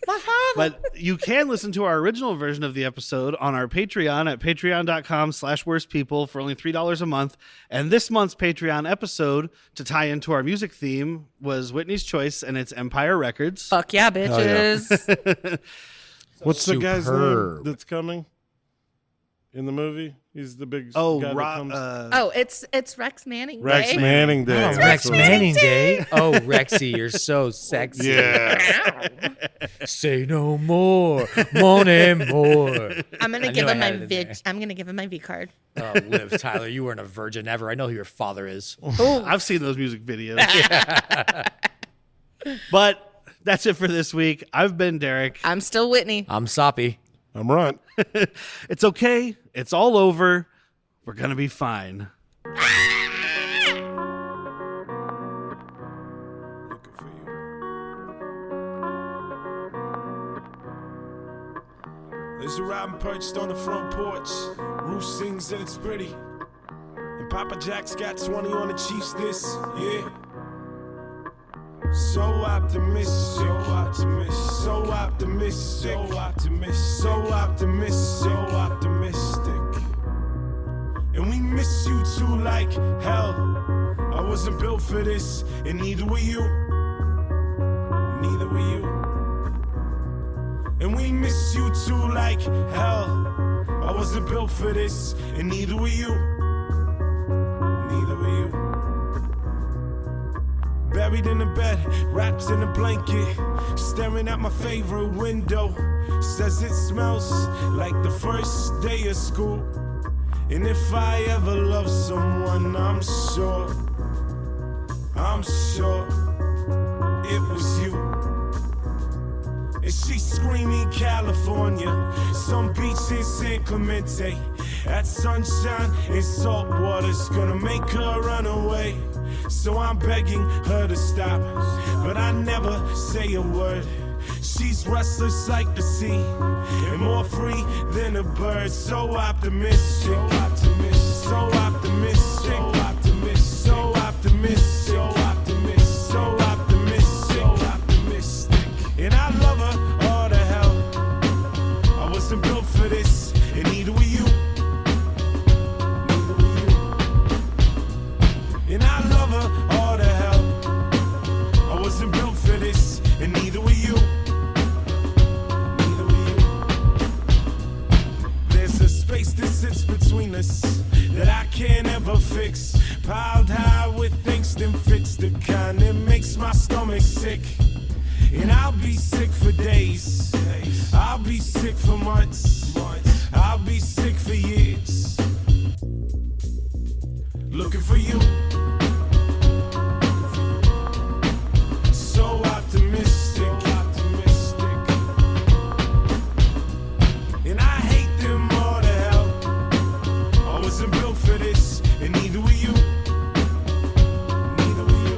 My father. But you can listen to our original version of the episode on our Patreon at patreon.com/worstpeople for only $3 a month. And this month's Patreon episode, to tie into our music theme, was Whitney's choice, and it's Empire Records. Fuck yeah, bitches. What's the guy's name Superb. that's coming in the movie? He's the big Oh, guy that Rob, comes. Oh, it's Rex Manning. Rex Day. Manning Day. Oh, That's Rex what- Manning Day. Oh, Rexy, you're so sexy. Yeah. Say no more, money more. I'm gonna I give knew him I my had it in there. I'm gonna give him my V card. Oh, Liv Tyler, you weren't a virgin ever. I know who your father is. I've seen those music videos. But that's it for this week. I've been Derek. I'm still Whitney. I'm soppy. I'm Runt. It's okay. It's all over. We're going to be fine. Looking for you. There's a robin perched on the front porch. Roof sings and it's pretty. And Papa Jack's got 20 on the Chiefs this, yeah. So optimistic, so optimistic, so optimistic, so optimistic, so optimistic, so optimistic. And we miss you too like hell. I wasn't built for this, and neither were you. Neither were you. And we miss you too like hell. I wasn't built for this, and neither were you. Neither were you. Buried in the bed, wrapped in a blanket, staring at my favorite window. Says it smells like the first day of school. And if I ever love someone, I'm sure it was you. And she's screaming California, some beach in San Clemente. That sunshine and salt water's gonna make her run away. So I'm begging her to stop, but I never say a word. She's restless like the sea, and more free than a bird. So optimistic, so optimistic. so optimistic, so optimistic, so optimistic, so optimistic, so optimistic, so optimistic. And I love her all the hell. I wasn't built for this, and neither were you. Neither were you. And I love her all the hell. I wasn't built for this, and neither were you. Neither were you. There's a space that sits between us that I can't ever fix. Piled high with things that fits the kind that makes my stomach sick. And I'll be sick for days. I'll be sick for months. I'll be sick for years. Looking for you. So optimistic, optimistic. And I hate them all to hell. I wasn't built for this, and neither were you. Neither were you.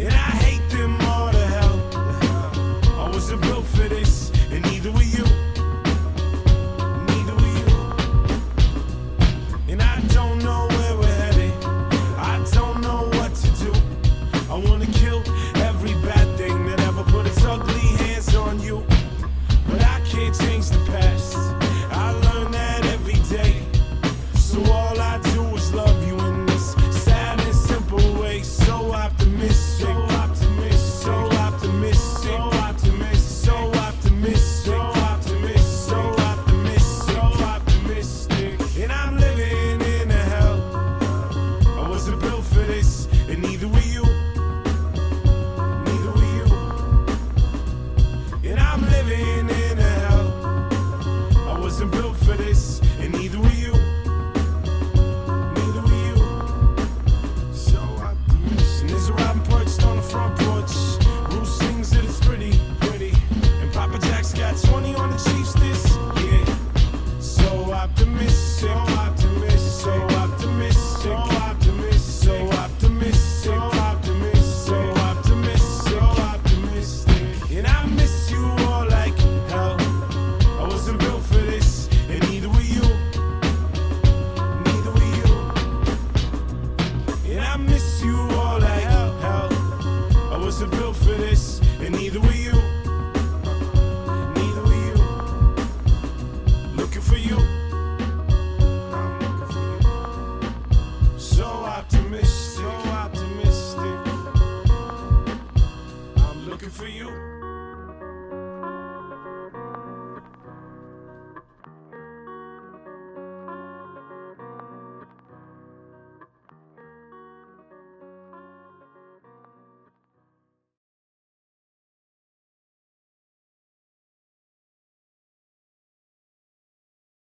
And I hate them all to hell. I wasn't built for this, and neither were you. Neither were you. And I don't know where we're headed. I don't know what to do. I wanna kill every bad thing that ever put its ugly hands on you. But I can't change the past. I learn that every day. So all I do is love you in this sad and simple way. So optimistic, so optimistic, so optimistic, so optimistic, so optimistic, so optimistic, so optimistic, so optimistic. And I'm living in a hell. I wasn't built for this, and neither were you. Neither were you. And I'm living in a hell. I wasn't built for this, and neither were you. Neither were you. So optimistic. And there's a robin perched on the front porch. Bruce sings that it's pretty, pretty. And Papa Jack's got 20 on the Chiefs this, yeah. So optimistic, so optimistic, so optimistic, so optimistic, so optimistic, so optimistic, so optimistic, so optimistic. And I miss you all like hell. I wasn't built for this, and neither were you. Neither were you. And I miss you all like hell. I wasn't built for